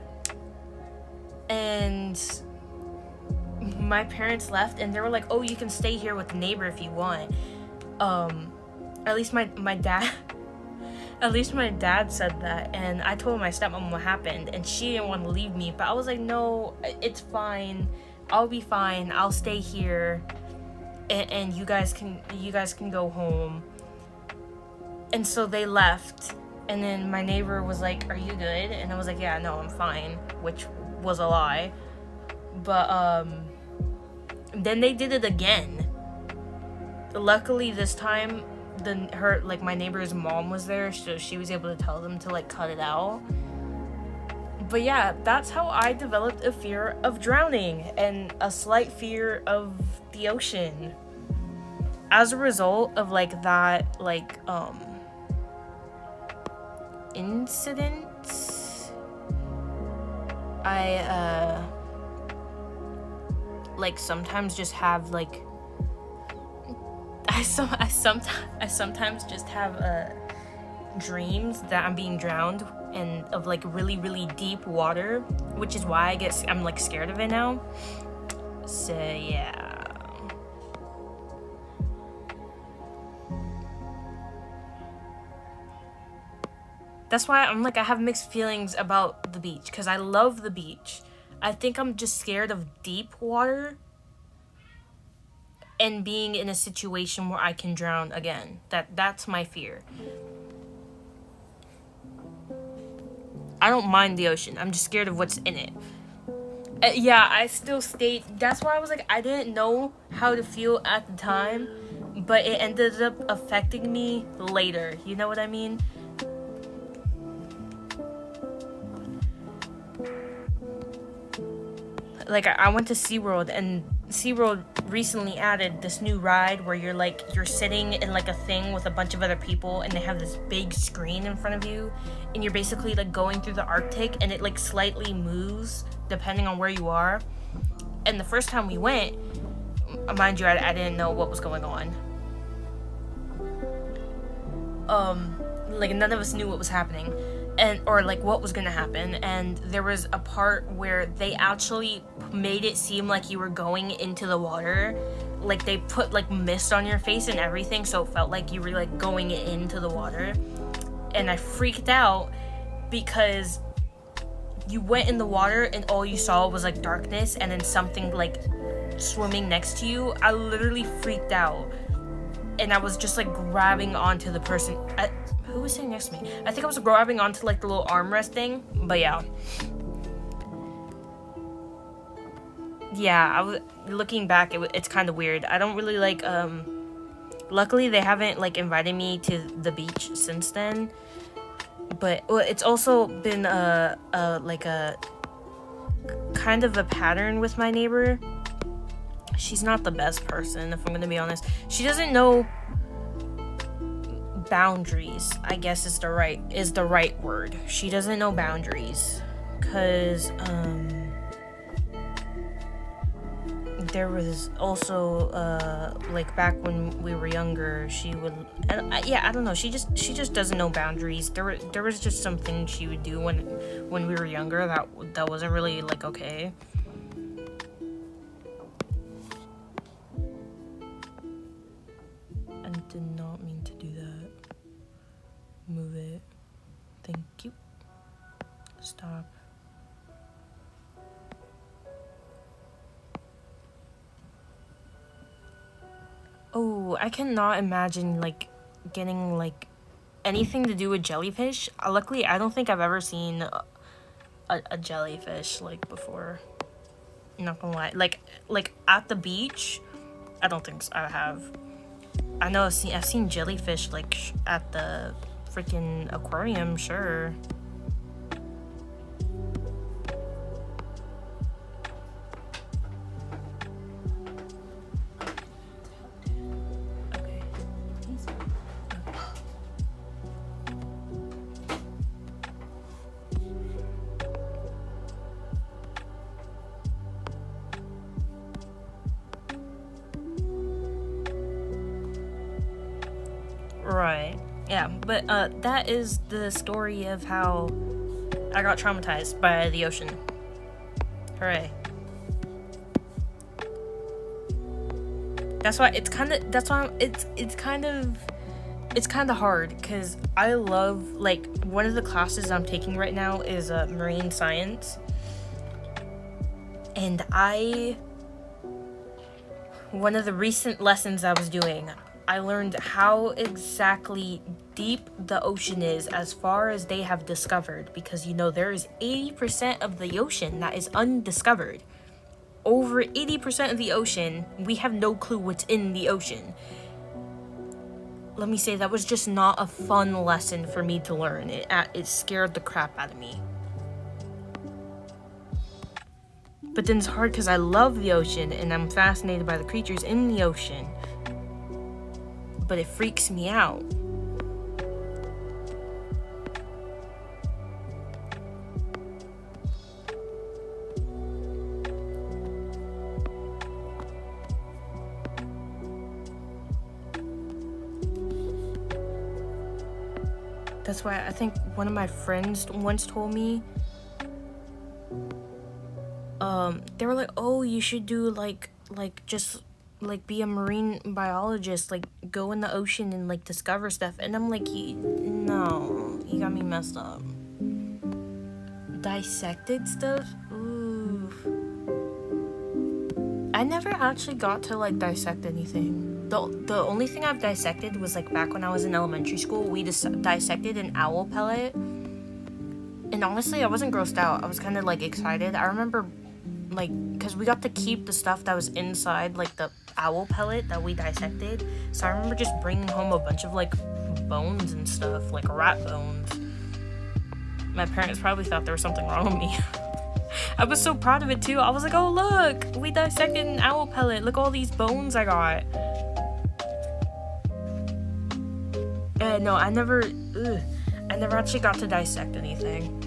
And my parents left, and they were like, oh, you can stay here with the neighbor if you want. At least my dad... At least my dad said that, and I told my stepmom what happened, and she didn't want to leave me, but I was like, no, it's fine, I'll be fine, I'll stay here, and you guys can go home. And so they left, and then my neighbor was like, are you good? And I was like, yeah, no, I'm fine, which was a lie. But then they did it again. Luckily this time my neighbor's mom was there, so she was able to tell them to like cut it out. But yeah, that's how I developed a fear of drowning and a slight fear of the ocean. As a result of like that incident, I sometimes just have like I sometimes just have dreams that I'm being drowned and of like really, really deep water, which is why I guess I'm like scared of it now. So yeah. That's why I'm like, I have mixed feelings about the beach, because I love the beach. I think I'm just scared of deep water. and being in a situation where I can drown again. That's my fear. I don't mind the ocean. I'm just scared of what's in it. Yeah, I still stayed. That's why I was like, I didn't know how to feel at the time, but it ended up affecting me later. You know what I mean? Like, I went to SeaWorld, and SeaWorld recently added this new ride where you're sitting in like a thing with a bunch of other people, and they have this big screen in front of you, and you're basically like going through the Arctic, and it like slightly moves depending on where you are. And the first time we went, mind you, I didn't know what was going on. Like, none of us knew what was happening, and or like what was gonna happen. And there was a part where they actually made it seem like you were going into the water. Like, they put like mist on your face and everything, so it felt like you were like going into the water. And I freaked out because you went in the water and all you saw was like darkness and then something like swimming next to you. I literally freaked out, and I was just like grabbing onto the person. Who was sitting next to me? I think I was grabbing onto like the little armrest thing. But yeah, looking back, it's kind of weird. I don't really like. Luckily, they haven't like invited me to the beach since then. But it's also been like a kind of a pattern with my neighbor. She's not the best person, if I'm gonna be honest. She doesn't know boundaries, I guess is the right word. She doesn't know boundaries, cause there was also like back when we were younger, she would, I don't know, she just doesn't know boundaries. There was just some things she would do when we were younger that wasn't really like okay. I did not mean to do that. Move it. Thank you. Stop. Oh, I cannot imagine like getting like anything to do with jellyfish. Luckily, I don't think I've ever seen a jellyfish like before. Not gonna lie, like at the beach, I don't think so. I have. I know I've seen jellyfish like at the freaking aquarium, sure. Right. Yeah, but that is the story of how I got traumatized by the ocean. Hooray. That's why it's kind of hard, cuz I love, like, one of the classes I'm taking right now is marine science. And one of the recent lessons I was doing, I learned how exactly deep the ocean is as far as they have discovered, because there is 80% of the ocean that is undiscovered. Over 80% of the ocean, we have no clue what's in the ocean. Let me say, that was just not a fun lesson for me to learn. It scared the crap out of me. But then it's hard because I love the ocean and I'm fascinated by the creatures in the ocean. But it freaks me out. That's why I think one of my friends once told me, they were like, oh, you should do just be a marine biologist, like go in the ocean and like discover stuff. And I'm like, no, you got me messed up. Dissected stuff? Ooh. I never actually got to like dissect anything. The only thing I've dissected was like back when I was in elementary school. We just dissected an owl pellet, and honestly, I wasn't grossed out. I was kind of like excited. I remember like because we got to keep the stuff that was inside like the owl pellet that we dissected. So I remember just bringing home a bunch of like bones and stuff, like rat bones. My parents probably thought there was something wrong with me. I was so proud of it too. I was like, oh look, we dissected an owl pellet. Look all these bones I got. No, I never actually got to dissect anything.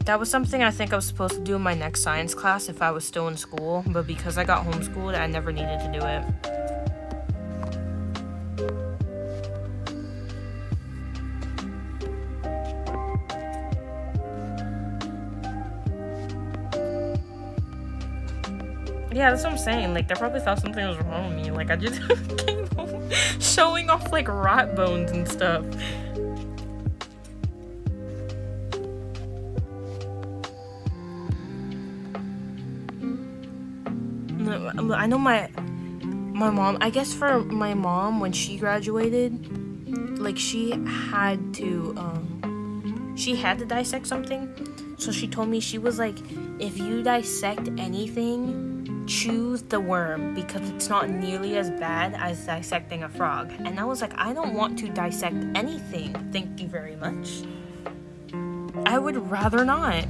That was something I think I was supposed to do in my next science class if I was still in school, but because I got homeschooled, I never needed to do it. Yeah, that's what I'm saying. Like, they probably thought something was wrong with me. Like, I just came home showing off, like, rat bones and stuff. I know my mom, I guess for my mom, when she graduated, like, she had to dissect something. So she told me, she was like, if you dissect anything, choose the worm, because it's not nearly as bad as dissecting a frog. And I was like, I don't want to dissect anything, thank you very much. I would rather not.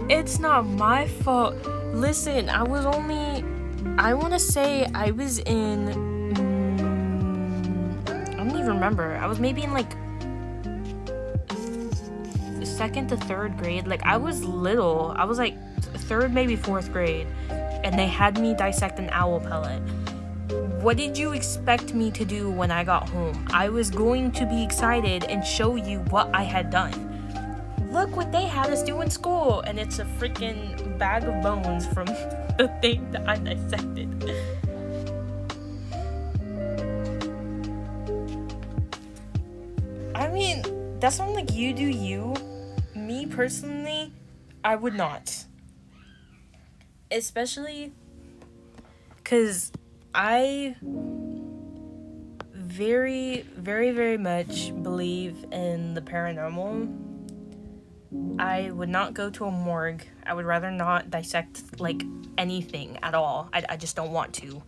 It's not my fault. Listen, I want to say I was in, I don't even remember. I was maybe in like 2nd to 3rd grade. Like, I was little. I was like 3rd, maybe 4th grade. And they had me dissect an owl pellet. What did you expect me to do when I got home? I was going to be excited and show you what I had done. Look what they had us do in school, and it's a freaking bag of bones from the thing that I dissected. I mean, that's not like you do you. Me personally, I would not. Especially because I very, very, very much believe in the paranormal. I would not go to a morgue. I would rather not dissect, like, anything at all. I just don't want to.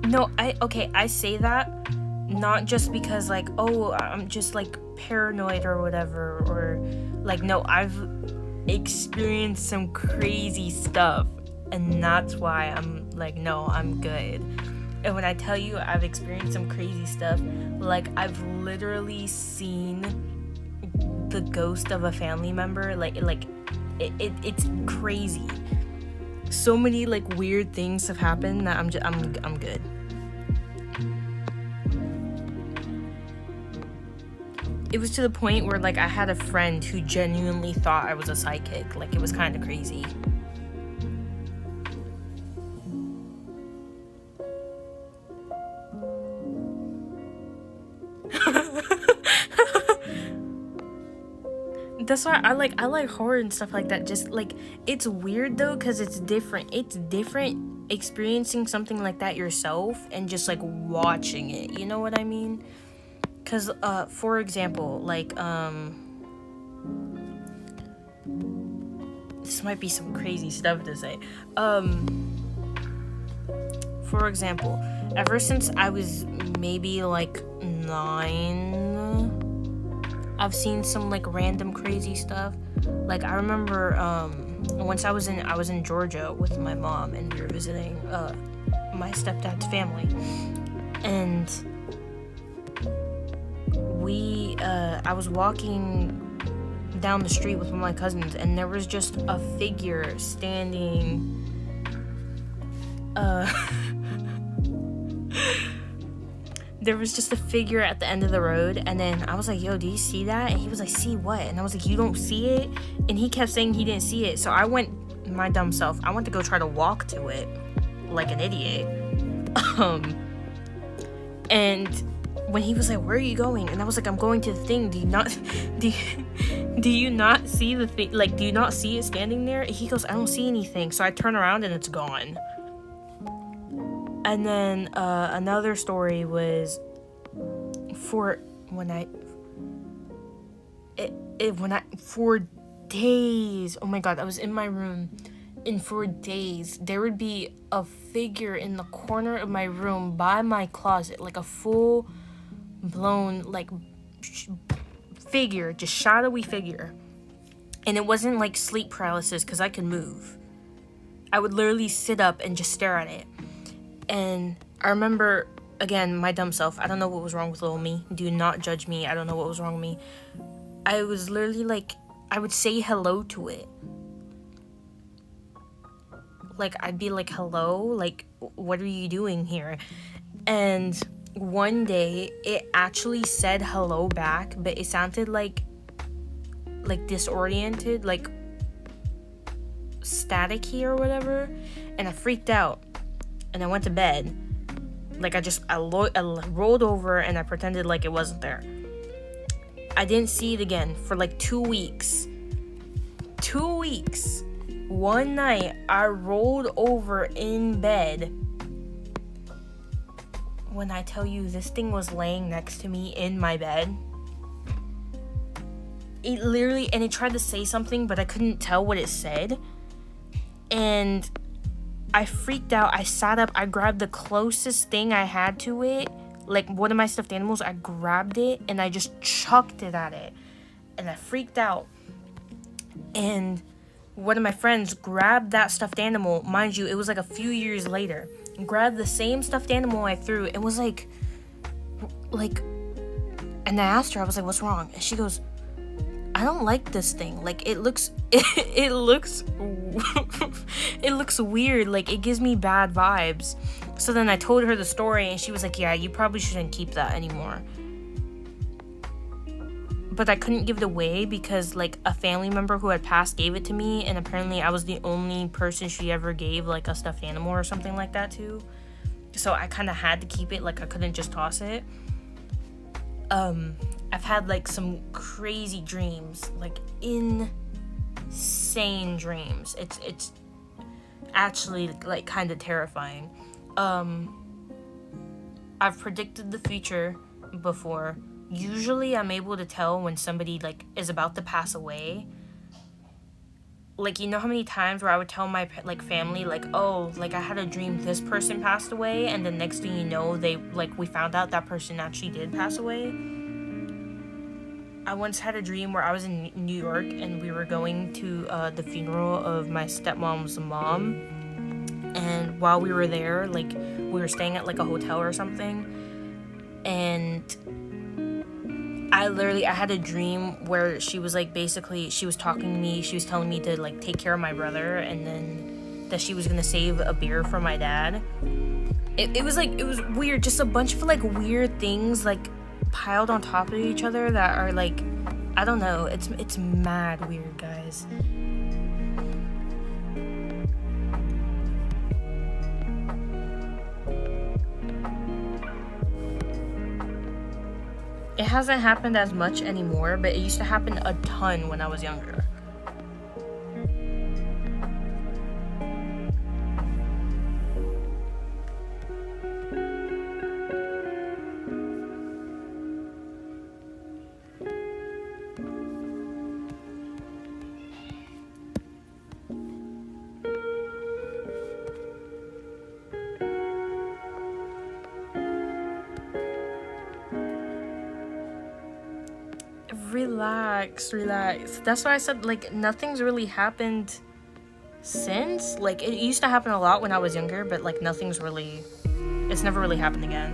No, I say that not just because, like, oh, I'm just, like, paranoid or whatever, or, like, no, I've experienced some crazy stuff, and that's why I'm, like, no, I'm good. And when I tell you I've experienced some crazy stuff, like, I've literally seen the ghost of a family member, it's crazy. So many, like, weird things have happened that I'm good. It was to the point where, like, I had a friend who genuinely thought I was a psychic. Like, it was kind of crazy. That's why I like horror and stuff like that. Just, like, it's weird, though, because it's different. It's different experiencing something like that yourself and just, like, watching it. You know what I mean? Because, for example, like, this might be some crazy stuff to say. For example, ever since I was maybe, like, 9, I've seen some, like, random crazy stuff. Like, I remember, once I was in Georgia with my mom, and we were visiting, my stepdad's family. And I was walking down the street with one of my cousins, and there was just a figure standing there was just a figure at the end of the road. And then I was like, yo, do you see that? And he was like, see what? And I was like, you don't see it? And he kept saying he didn't see it. So I went, my dumb self, I went to go try to walk to it like an idiot. And when he was like, where are you going? And I was like, I'm going to the thing. Do you not see the thing? Like, do you not see it standing there? And he goes, I don't see anything. So I turn around and it's gone. And then another story was for days. Oh my God, I was in my room, and for days there would be a figure in the corner of my room by my closet, like a full blown like figure, just shadowy figure. And it wasn't like sleep paralysis because I could move. I would literally sit up and just stare at it. And I remember, again, my dumb self, I don't know what was wrong with little me. Do not judge me. I don't know what was wrong with me. I was literally like, I would say hello to it. Like, I'd be like, hello? Like, what are you doing here? And one day, it actually said hello back, but it sounded like disoriented, like staticky or whatever. And I freaked out. And I went to bed. Like, I rolled over and I pretended like it wasn't there. I didn't see it again for like 2 weeks. 2 weeks. One night, I rolled over in bed. When I tell you this thing was laying next to me in my bed. It literally, and it tried to say something, but I couldn't tell what it said. And I freaked out. I sat up. I grabbed the closest thing I had to it. Like one of my stuffed animals. I grabbed it and I just chucked it at it. And I freaked out. And one of my friends grabbed that stuffed animal. Mind you, it was like a few years later. And grabbed the same stuffed animal I threw. It was like. And I asked her, I was like, what's wrong? And she goes, I don't like this thing. Like, it looks it looks weird. Like, it gives me bad vibes. So then I told her the story, and she was like, yeah, you probably shouldn't keep that anymore. But I couldn't give it away because, like, a family member who had passed gave it to me, and apparently I was the only person she ever gave, like, a stuffed animal or something like that to. So I kind of had to keep it. Like, I couldn't just toss it. I've had, like, some crazy dreams, like, insane dreams. It's actually, like, kind of terrifying. I've predicted the future before. Usually I'm able to tell when somebody, like, is about to pass away. Like, you know how many times where I would tell my, like, family, like, oh, like, I had a dream this person passed away, and the next thing you know, we found out that person actually did pass away. I once had a dream where I was in New York and we were going to the funeral of my stepmom's mom. And while we were there, like, we were staying at, like, a hotel or something. And I had a dream where she was, like, basically, she was talking to me. She was telling me to, like, take care of my brother. And then that she was going to save a beer for my dad. It was weird. Just a bunch of, like, weird things, like, piled on top of each other that are, like, I don't know, it's mad weird, guys. It hasn't happened as much anymore, but it used to happen a ton when I was younger. Relax. That's why I said, like, nothing's really happened since. Like, it used to happen a lot when I was younger, but, like, it's never really happened again.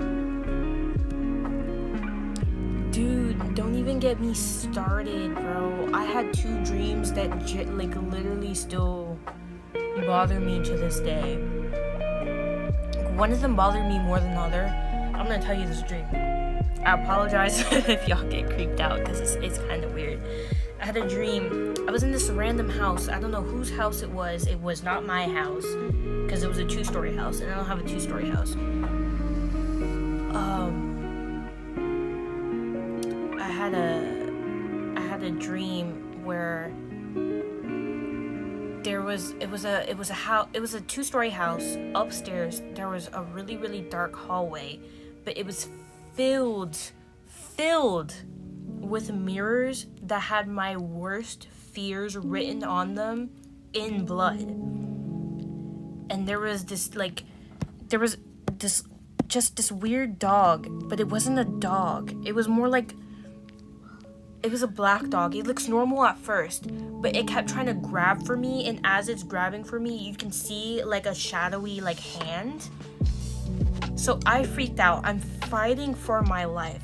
Dude, don't even even get me started, bro. I had 2 dreams that like literally still bother me to this day. One of them bothered me more than the other. I'm gonna tell you this dream. I apologize if y'all get creeped out because it's kind of weird. I had a dream. I was in this random house. I don't know whose house it was. It was not my house because it was a 2-story house, and I don't have a 2-story house. I had a dream where it was a 2-story house. Upstairs there was a really, really dark hallway, but it was filled with mirrors that had my worst fears written on them in blood. And there was this weird dog, but it wasn't a dog. It was more like, it was a black dog. It looks normal at first, but it kept trying to grab for me, and as it's grabbing for me, you can see like a shadowy like hand. So I freaked out. I'm fighting for my life.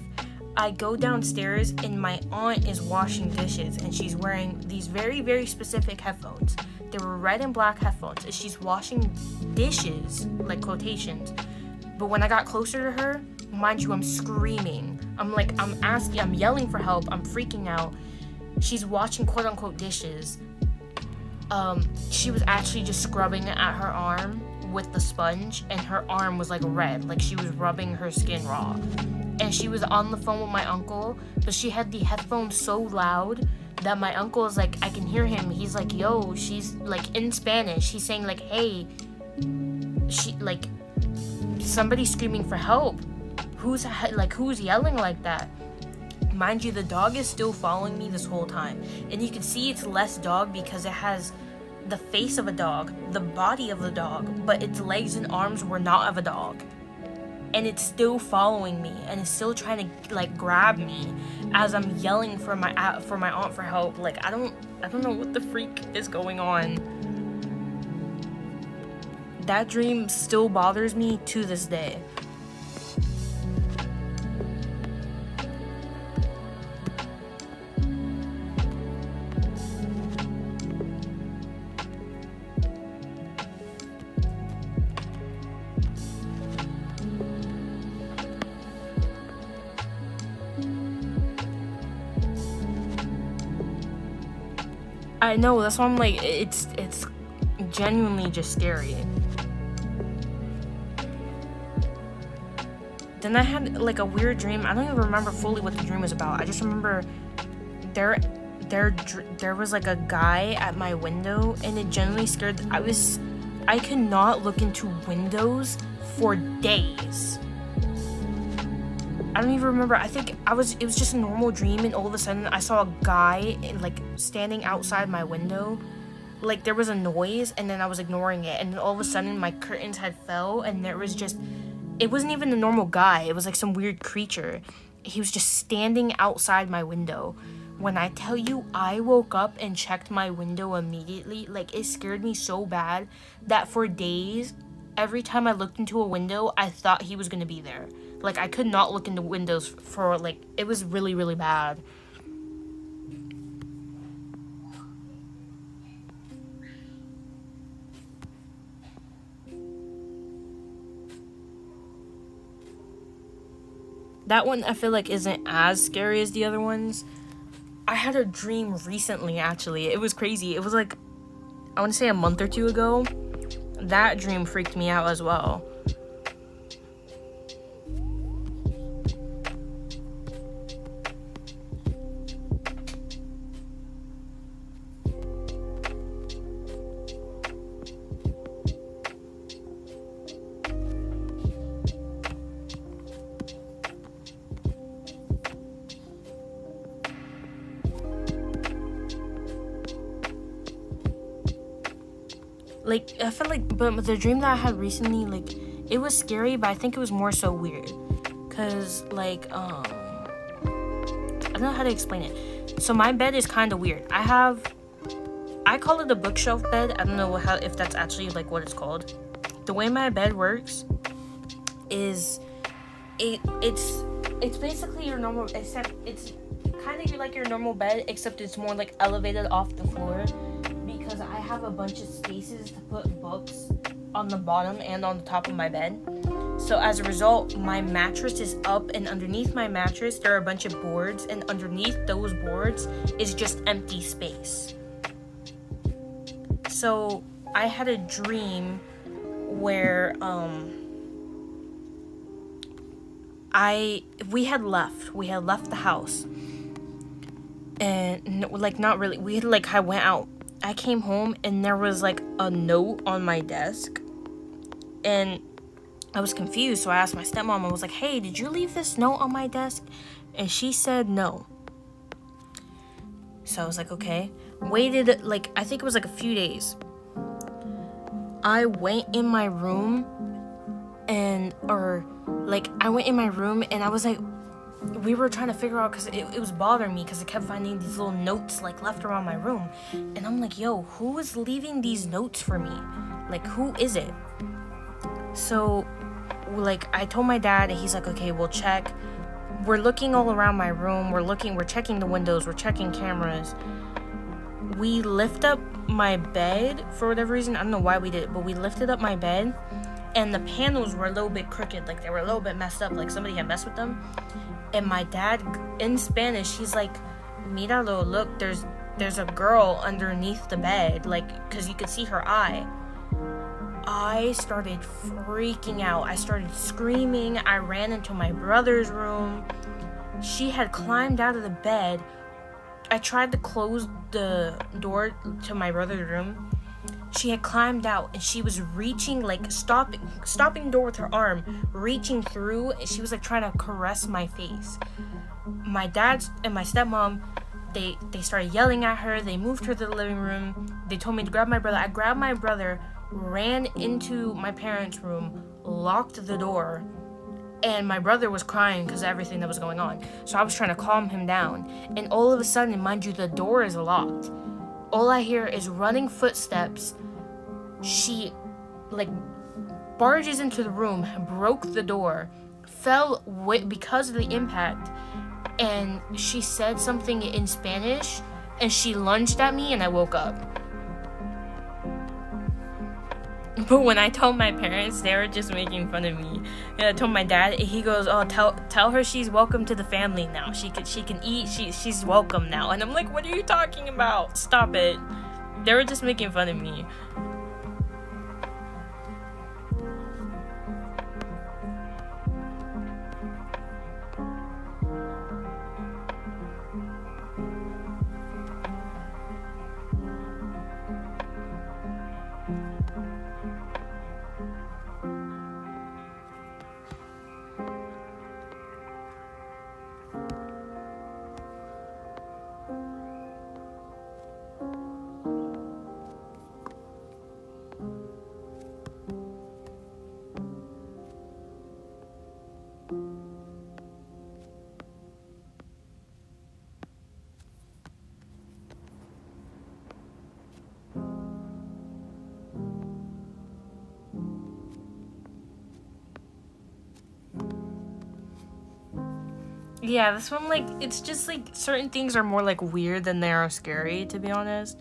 I go downstairs and my aunt is washing dishes, and she's wearing these very, very specific headphones. They were red and black headphones, and she's washing dishes, like quotations. But when I got closer to her, mind you, I'm screaming. I'm yelling for help. I'm freaking out. She's washing quote unquote dishes. She was actually just scrubbing at her arm with the sponge, and her arm was like red, like she was rubbing her skin raw. And she was on the phone with my uncle, but she had the headphones so loud that my uncle is like, I can hear him. He's like, yo, she's like in Spanish. He's saying like, hey, she like, somebody's screaming for help. Who's yelling like that? Mind you, the dog is still following me this whole time, and you can see it's less dog because it has the face of a dog, the body of the dog, but its legs and arms were not of a dog. And it's still following me, and it's still trying to like grab me as I'm yelling for my aunt for help. Like I don't know what the freak is going on. That dream still bothers me to this day. I know, that's why I'm like, it's genuinely just scary. Then I had like a weird dream. I don't even remember fully what the dream was about. I just remember there was like a guy at my window, and it genuinely scared. I could not look into windows for days. I don't even remember. I think it was just a normal dream, and all of a sudden I saw a guy like standing outside my window. Like there was a noise, and then I was ignoring it, and then all of a sudden my curtains had fell, and there was just, it wasn't even a normal guy. It was like some weird creature. He was just standing outside my window. When I tell you, I woke up and checked my window immediately. Like it scared me so bad that for days, every time I looked into a window, I thought he was gonna be there. Like I could not look into windows for like, it was really, really bad. That one I feel like isn't as scary as the other ones. I had a dream recently, actually. It was crazy. It was like, I want to say a month or 2 ago. That dream freaked me out as well. Like, I felt like, but the dream that I had recently, like, it was scary, but I think it was more so weird. Cause, like, I don't know how to explain it. So my bed is kind of weird. I call it a bookshelf bed. I don't know if that's actually, like, what it's called. The way my bed works is, it's basically your normal, except it's kind of like your normal bed, except it's more like elevated off the floor, because I have a bunch of spaces to put books on the bottom and on the top of my bed. So as a result, my mattress is up, and underneath my mattress there are a bunch of boards, and underneath those boards is just empty space. So I had a dream where we had left the house, and like not really, we had like, I went out, I came home, and there was like a note on my desk, and I was confused. So I asked my stepmom, I was like, hey, did you leave this note on my desk? And she said no. So I was like, okay. Waited like, I think it was like a few days. I went in my room and I was like, we were trying to figure out, because it was bothering me, because I kept finding these little notes like left around my room, and I'm like, yo, who is leaving these notes for me? Like, who is it? So like, I told my dad, and he's like, okay, we'll check. We're looking all around my room, we're checking the windows, we're checking cameras. We lift up my bed for whatever reason. I don't know why we did it, but we lifted up my bed, and the panels were a little bit crooked, like they were a little bit messed up, like somebody had messed with them. And my dad, in Spanish, he's like, míralo, look, there's a girl underneath the bed, like, because you could see her eye. I started freaking out. I started screaming. I ran into my brother's room. She had climbed out of the bed. I tried to close the door to my brother's room. She had climbed out, and she was reaching, like, stopping the door with her arm, reaching through, and she was like trying to caress my face. My dad and my stepmom, they started yelling at her. They moved her to the living room. They told me to grab my brother. I grabbed my brother, ran into my parents' room, locked the door, and my brother was crying because of everything that was going on. So I was trying to calm him down, and all of a sudden, mind you, the door is locked. All I hear is running footsteps. She, like, barges into the room, broke the door, fell because of the impact, and she said something in Spanish, and she lunged at me, and I woke up. But when I told my parents, they were just making fun of me. And I told my dad, he goes, oh, tell her she's welcome to the family now. She can eat, she's welcome now. And I'm like, what are you talking about? Stop it. They were just making fun of me. Yeah, this one, like, it's just, like, certain things are more, like, weird than they are scary, to be honest.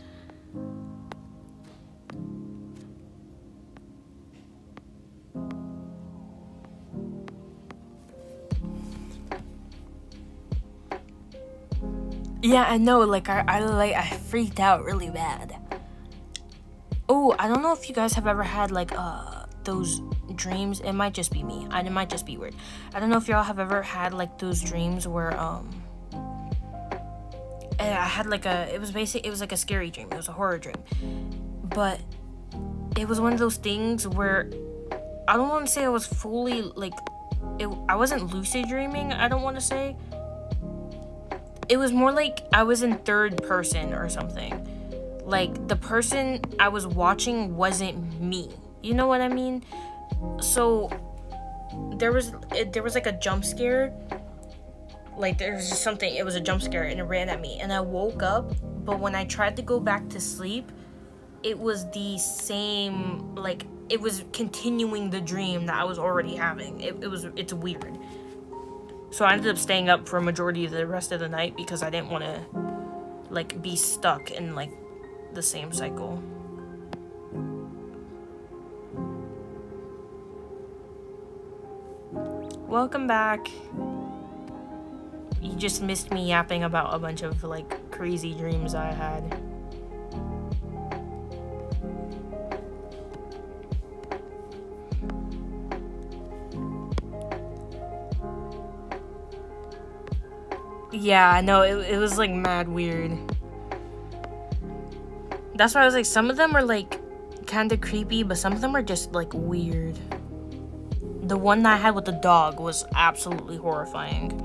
Yeah, I know, like, I freaked out really bad. Oh, I don't know if you guys have ever had, like, those dreams. It might just be me. It might just be weird. I don't know if y'all have ever had, like, those dreams where, I had, like, it was like a scary dream. It was a horror dream. But it was one of those things where, I don't want to say I was fully, like, I wasn't lucid dreaming, I don't want to say. It was more like I was in third person or something. Like, the person I was watching wasn't me. You know what I mean? So there was like a jump scare. Like, there was just something, it was a jump scare, and it ran at me, and I woke up. But when I tried to go back to sleep, it was the same, like, it was continuing the dream that I was already having. It's weird. So I ended up staying up for a majority of the rest of the night because I didn't want to, like, be stuck in, like, the same cycle. Welcome back. You just missed me yapping about a bunch of, like, crazy dreams I had. Yeah, no, it was, like, mad weird. That's why I was like, some of them are, like, kind of creepy, but some of them are just, like, weird. The one that I had with the dog was absolutely horrifying.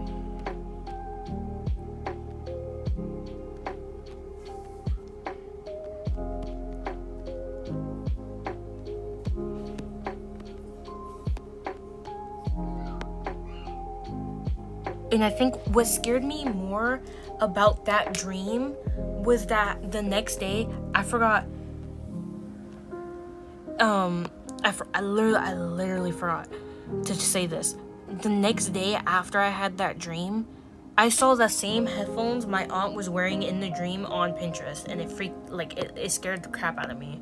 And I think what scared me more about that dream was that the next day I forgot. I literally forgot to say this. The next day after I had that dream, I saw the same headphones my aunt was wearing in the dream on Pinterest, and it scared the crap out of me.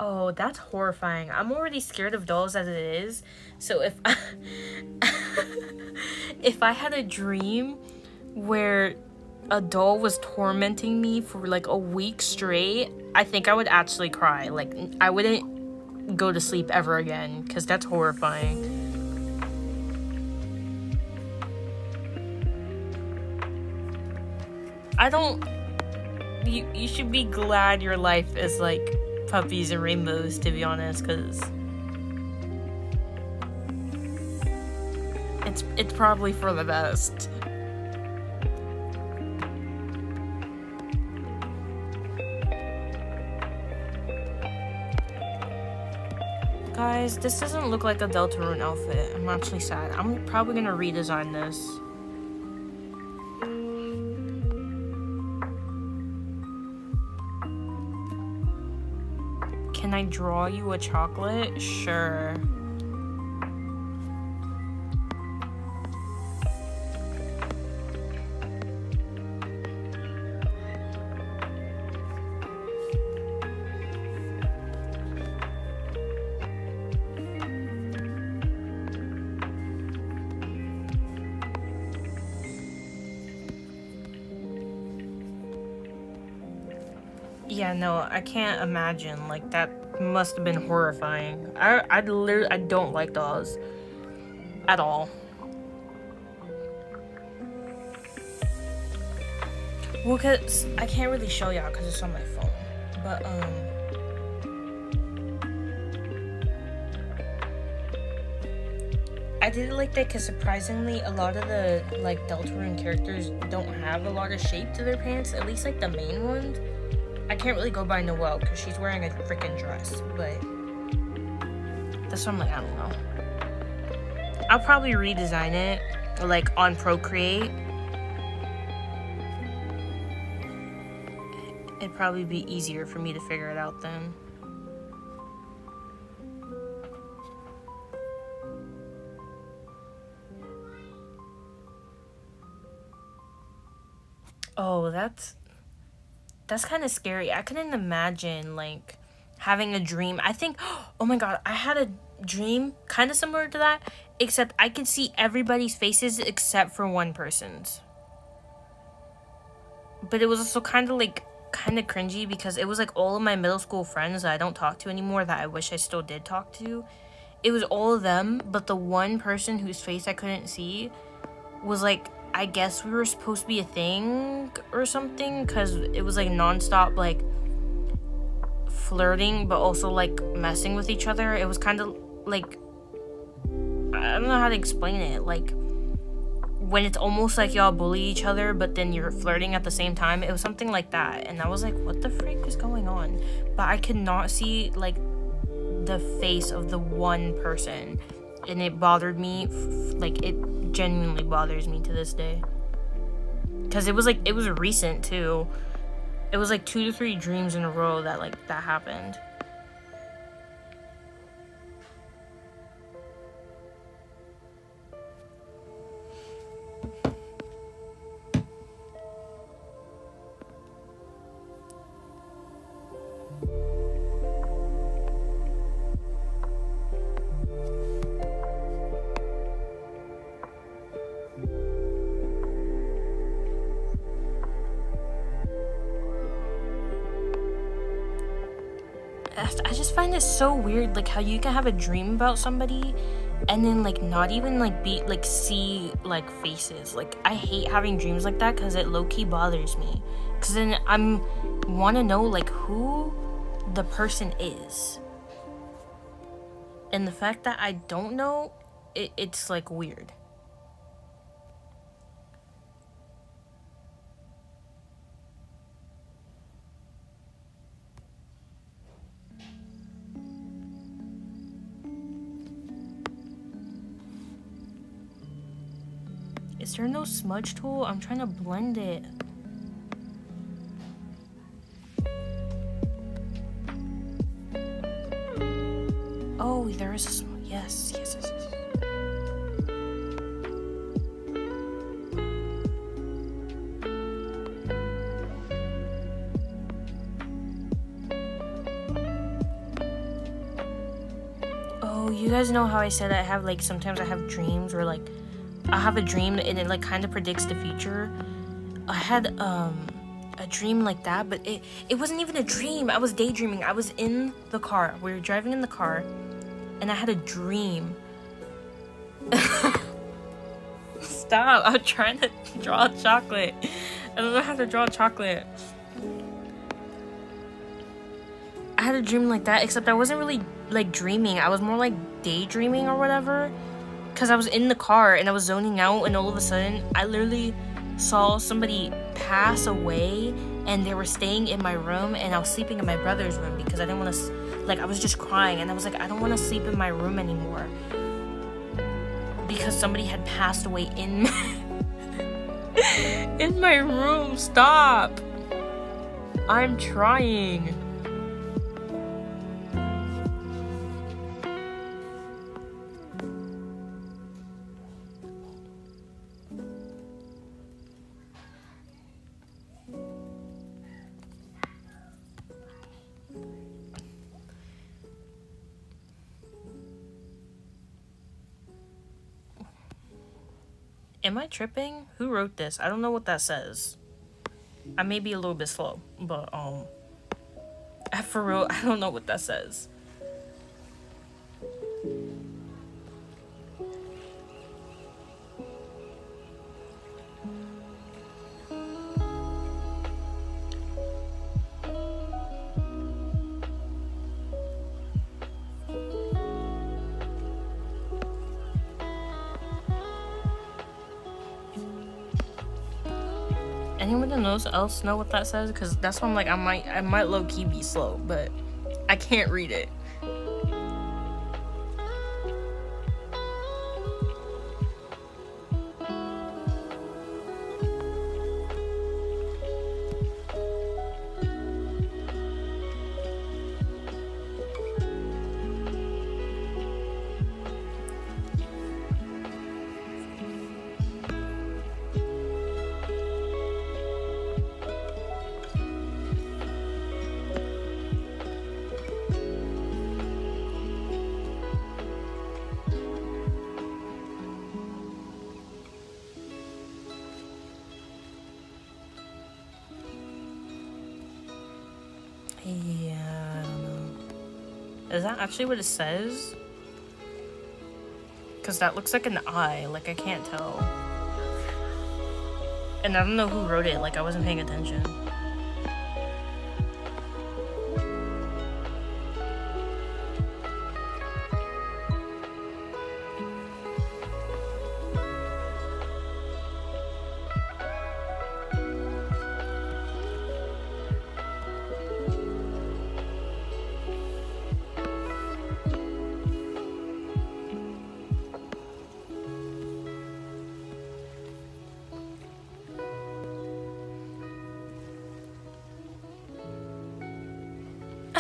Oh, that's horrifying. I'm already scared of dolls as it is. So if if I had a dream where a doll was tormenting me for like a week straight, I think I would actually cry. Like, I wouldn't go to sleep ever again because that's horrifying. You should be glad your life is like puppies and rainbows, to be honest, because it's probably for the best. Guys, this doesn't look like a Deltarune outfit. I'm actually sad. I'm probably gonna redesign this. Can I draw you a chocolate? Sure. Yeah, no, I can't imagine. Like, that must have been horrifying. I don't like dolls at all. Well, cause I can't really show y'all because it's on my phone. But I did like that because surprisingly, a lot of the like Deltarune characters don't have a lot of shape to their pants. At least like the main ones. I can't really go by Noelle because she's wearing a freaking dress, but this one, like, I don't know. I'll probably redesign it, like, on Procreate. It'd probably be easier for me to figure it out then. Oh, that's kind of scary. I couldn't imagine, like, having a dream. I think, oh my god, I had a dream kind of similar to that, except I could see everybody's faces except for one person's. But it was also kind of cringy because it was like all of my middle school friends that I don't talk to anymore that I wish I still did talk to. It was all of them, but the one person whose face I couldn't see was like, I guess we were supposed to be a thing or something, because it was like nonstop like flirting but also like messing with each other. It was kind of like, I don't know how to explain it, like when it's almost like y'all bully each other but then you're flirting at the same time. It was something like that, and I was like, what the freak is going on? But I could not see like the face of the one person, and it bothered me. Like, it genuinely bothers me to this day. Because it was recent too. It was like 2 to 3 dreams in a row that happened. I just find it so weird, like how you can have a dream about somebody and then like not even like be like see like faces. Like I hate having dreams like that because it low-key bothers me, because then I'm want to know like who the person is, and the fact that I don't know, it's like weird. Is there no smudge tool? I'm trying to blend it. Oh, there is a smudge. Yes. Oh, you guys know how I said I have like sometimes I have dreams where like I have a dream and it like kind of predicts the future. I had a dream like that, but it wasn't even a dream. I was daydreaming. I was in the car. We were driving in the car and I had a dream. Stop. I'm trying to draw chocolate. I don't know how to draw chocolate. I had a dream like that, except I wasn't really like dreaming. I was more like daydreaming or whatever. Because I was in the car and I was zoning out, and all of a sudden I literally saw somebody pass away and they were staying in my room, and I was sleeping in my brother's room because I didn't want to, like I was just crying and I was like, I don't want to sleep in my room anymore because somebody had passed away in in my room. Stop. I'm trying. Am I tripping? Who wrote this? I don't know what that says. I may be a little bit slow, but for real, I don't know what that says. Anyone else know what that says? Because that's why I'm like, I might low-key be slow, but I can't read it. Yeah, I don't know. Is that actually what it says? Because that looks like an eye. Like, I can't tell. And I don't know who wrote it. Like, I wasn't paying attention.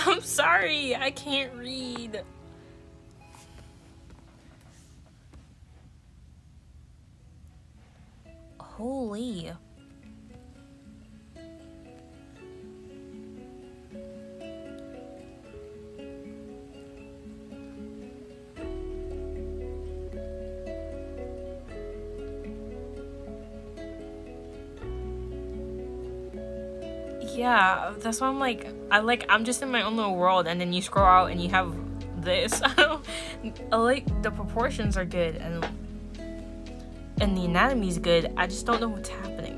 I'm sorry, I can't read. Holy. Yeah, that's why I'm just in my own little world, and then you scroll out and you have this. I like the proportions are good and the anatomy is good. I just don't know what's happening.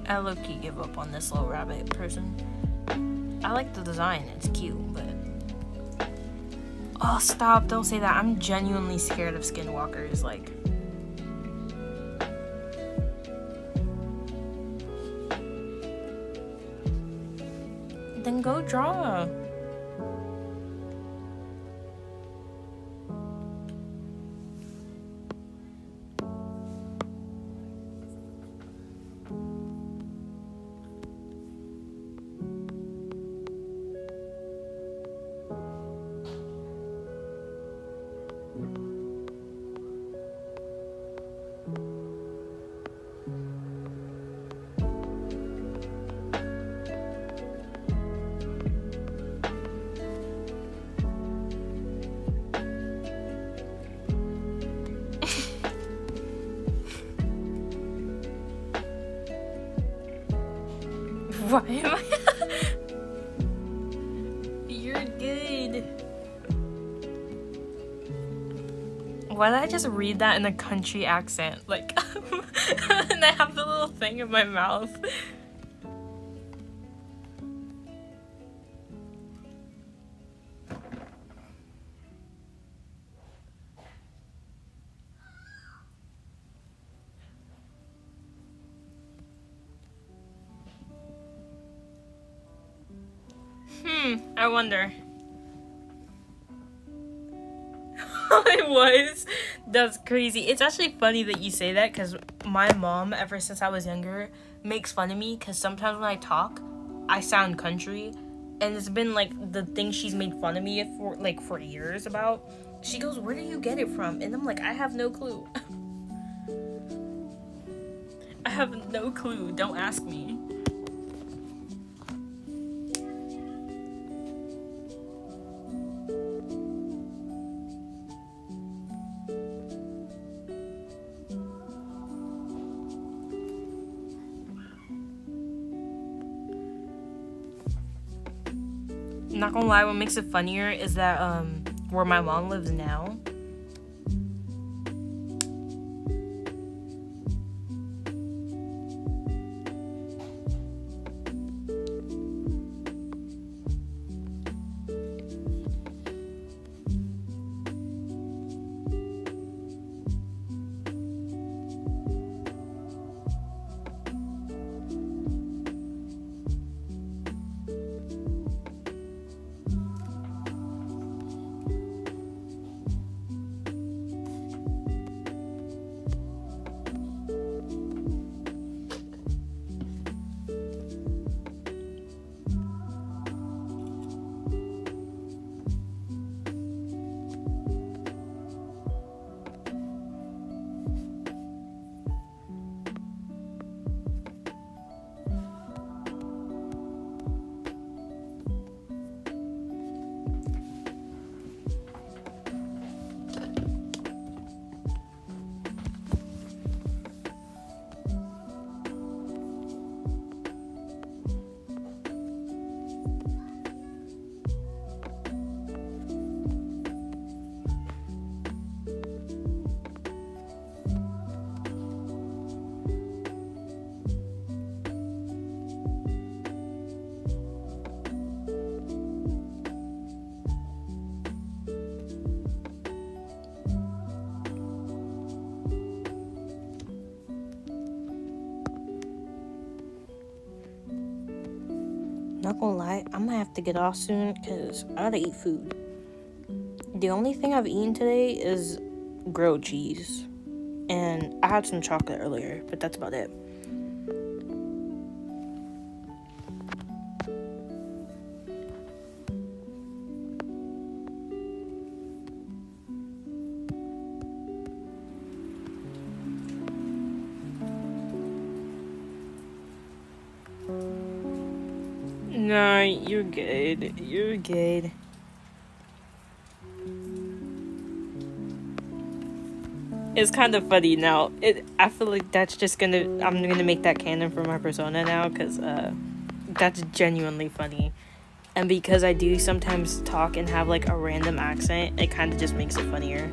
I low-key give up on this little rabbit person. I like the design, it's cute, but... Oh, stop, don't say that. I'm genuinely scared of skinwalkers, like... Then go draw. Why am I? You're good. Why did I just read that in a country accent? Like, and I have the little thing in my mouth. I wonder. It was. That's crazy. It's actually funny that you say that because my mom, ever since I was younger, makes fun of me because sometimes when I talk, I sound country. And it's been like the thing she's made fun of me for years about. She goes, "Where do you get it from?" And I'm like, I have no clue. I have no clue. Don't ask me. Not gonna lie, what makes it funnier is that where my mom lives now, Not gonna lie, I'm gonna have to get off soon because I gotta eat food. The only thing I've eaten today is grilled cheese. And I had some chocolate earlier, but that's about it. No, you're good. You're good. It's kind of funny now. I feel like that's just I'm gonna make that canon for my persona now, because that's genuinely funny. And because I do sometimes talk and have like a random accent, it kind of just makes it funnier.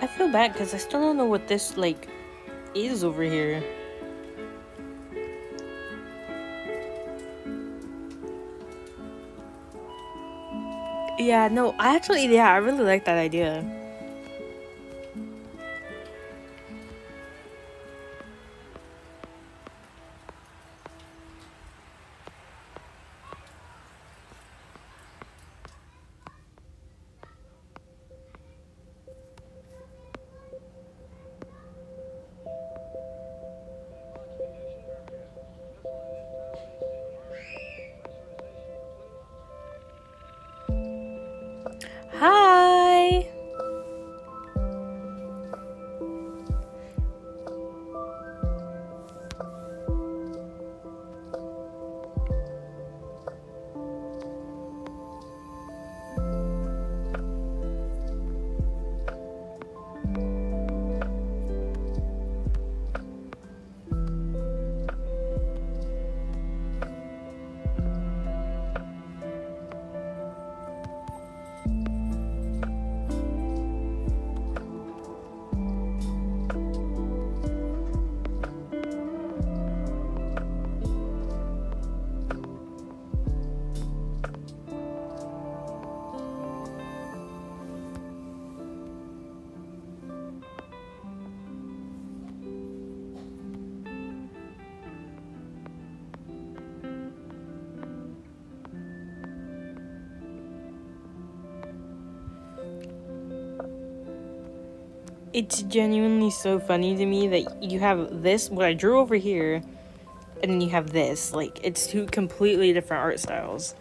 I feel bad because I still don't know what this like is over here. Yeah, no, I really like that idea. Hi. It's genuinely so funny to me that you have this, what I drew over here, and then you have this. Like, it's two completely different art styles.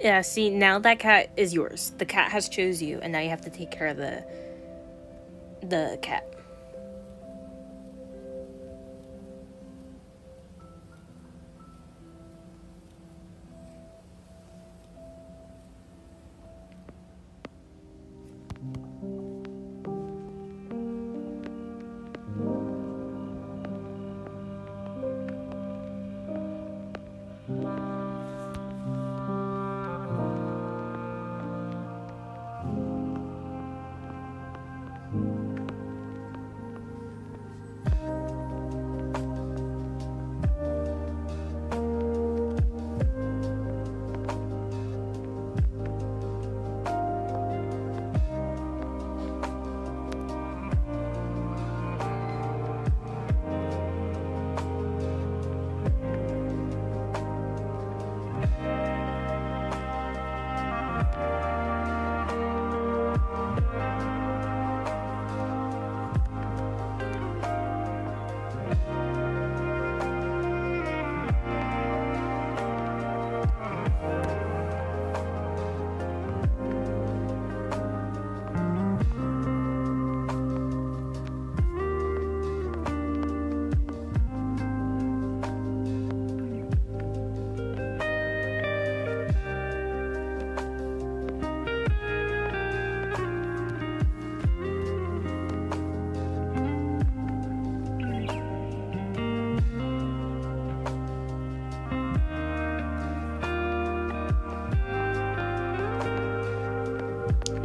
Yeah, see, now that cat is yours. The cat has chose you, and now you have to take care of the cat.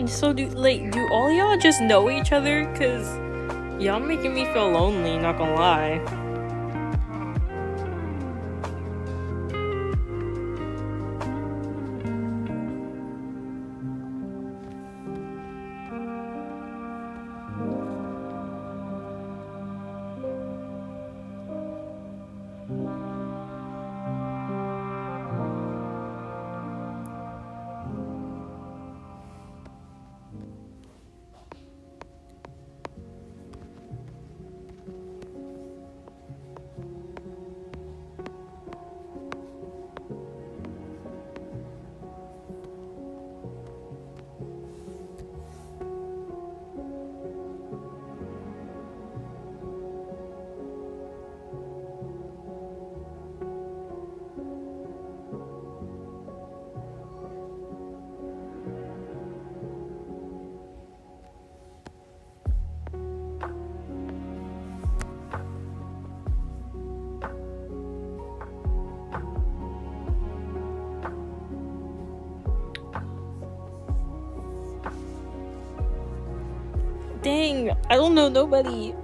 So do all y'all just know each other? Cause y'all making me feel lonely, not gonna lie. Dang, I don't know nobody.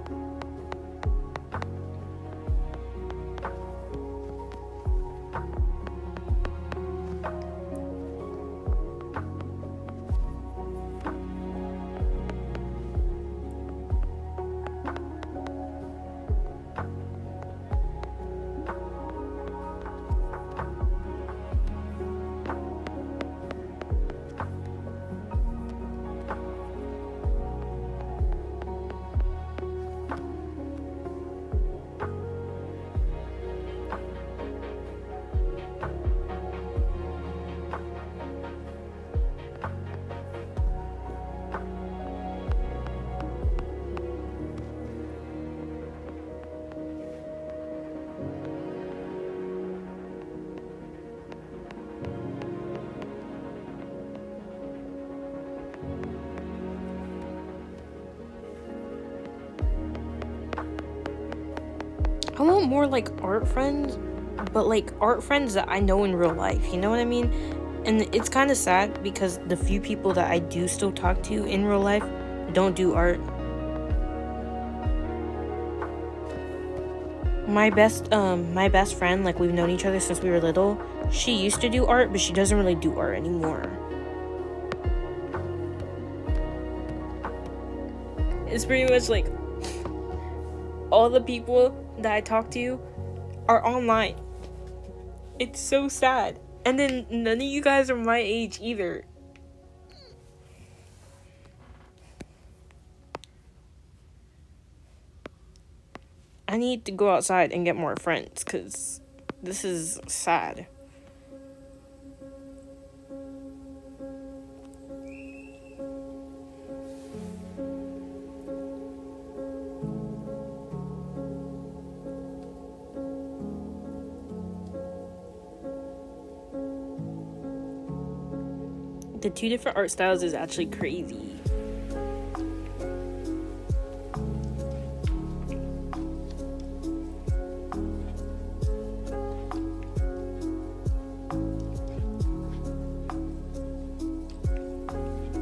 I want more like art friends, but like art friends that I know in real life. You know what I mean? And it's kind of sad because the few people that I do still talk to in real life don't do art. My best friend, like we've known each other since we were little, she used to do art, but she doesn't really do art anymore. It's pretty much like all the people that I talk to are online. It's so sad. And then none of you guys are my age either. I need to go outside and get more friends, because this is sad. The two different art styles is actually crazy.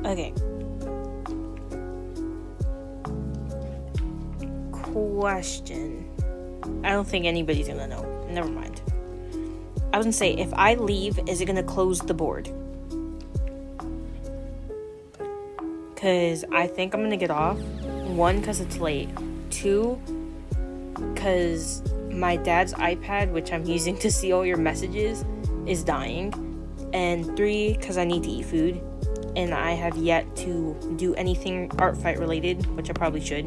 Okay. Question. I don't think anybody's gonna know. Never mind. I was gonna say, if I leave, is it gonna close the board? Because I think I'm gonna get off. 1, because it's late. 2, because my dad's iPad, which I'm using to see all your messages, is dying. And 3, because I need to eat food. And I have yet to do anything art fight related, which I probably should.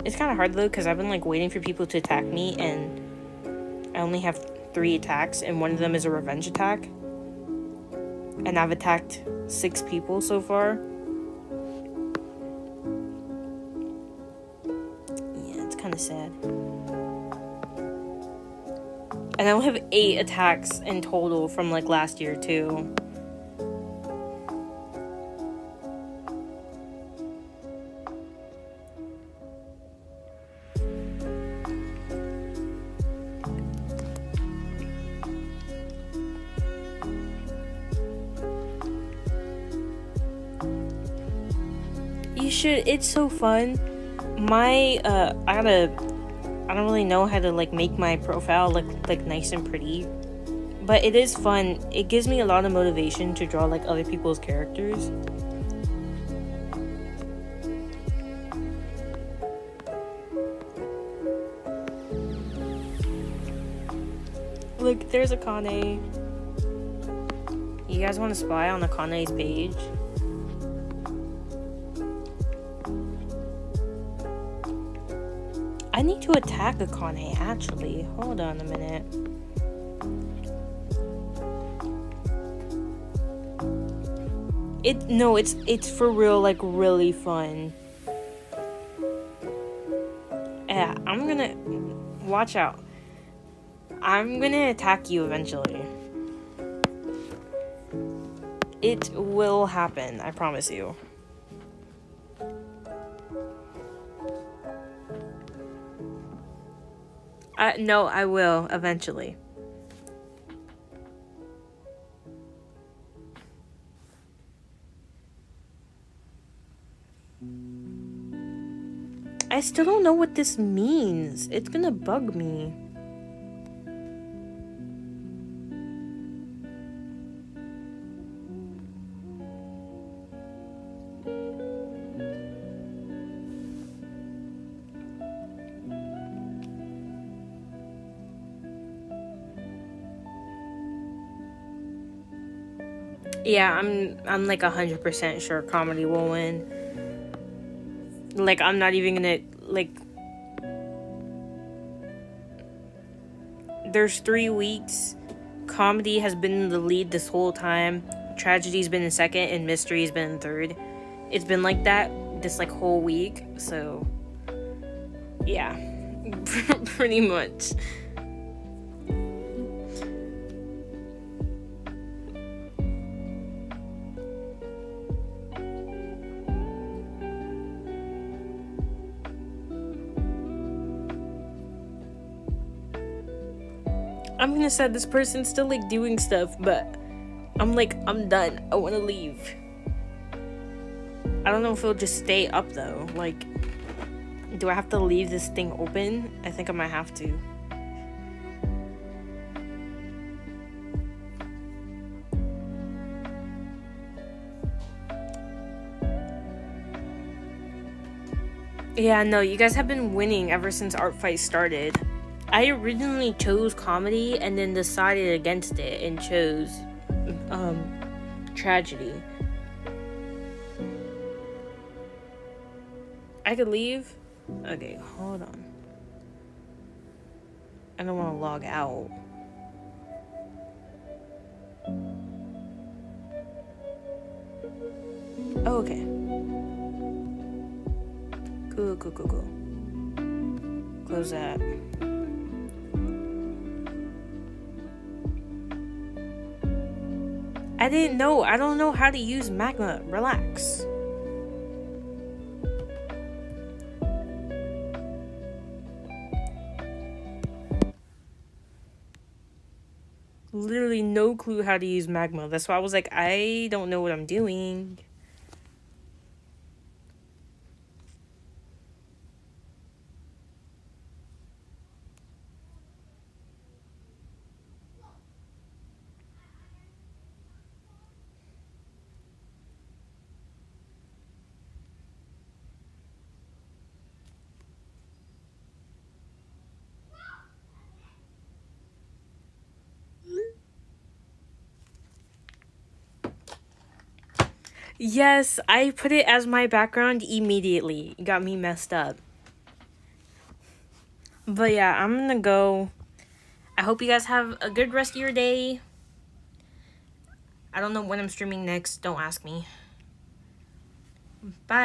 It's kind of hard though, because I've been like waiting for people to attack me, and I only have 3 attacks, and one of them is a revenge attack. And I've attacked 6 people so far. Yeah, it's kind of sad. And I only have 8 attacks in total from like last year too. You should. It's so fun. I don't really know how to like make my profile look like nice and pretty, but it is fun. It gives me a lot of motivation to draw like other people's characters. Look, there's Akane. You guys want to spy on Akane's page? I need to attack Akane, actually. Hold on a minute. It's for real, like, really fun. Yeah, I'm gonna... Watch out. I'm gonna attack you eventually. It will happen, I promise you. No, I will, eventually. I still don't know what this means. It's gonna bug me. Yeah, I'm like 100% sure comedy will win. Like, I'm not even gonna, like... There's 3 weeks. Comedy has been in the lead this whole time. Tragedy's been in second, and mystery's been in third. It's been like that this, like, whole week, so... Yeah. Pretty much. I'm gonna say this person's still like doing stuff, but I'm done. I want to leave. I don't know if it'll just stay up though. Like, do I have to leave this thing open? I think I might have to. Yeah, no, you guys have been winning ever since Art Fight started. I originally chose comedy and then decided against it and chose tragedy. I could leave? Okay, hold on. I don't want to log out. Oh, okay. Cool. Close that. I didn't know. I don't know how to use magma. Relax. Literally no clue how to use magma. That's why I was like, I don't know what I'm doing. Yes, I put it as my background immediately. It got me messed up. But yeah, I'm gonna go. I hope you guys have a good rest of your day. I don't know when I'm streaming next. Don't ask me. Bye.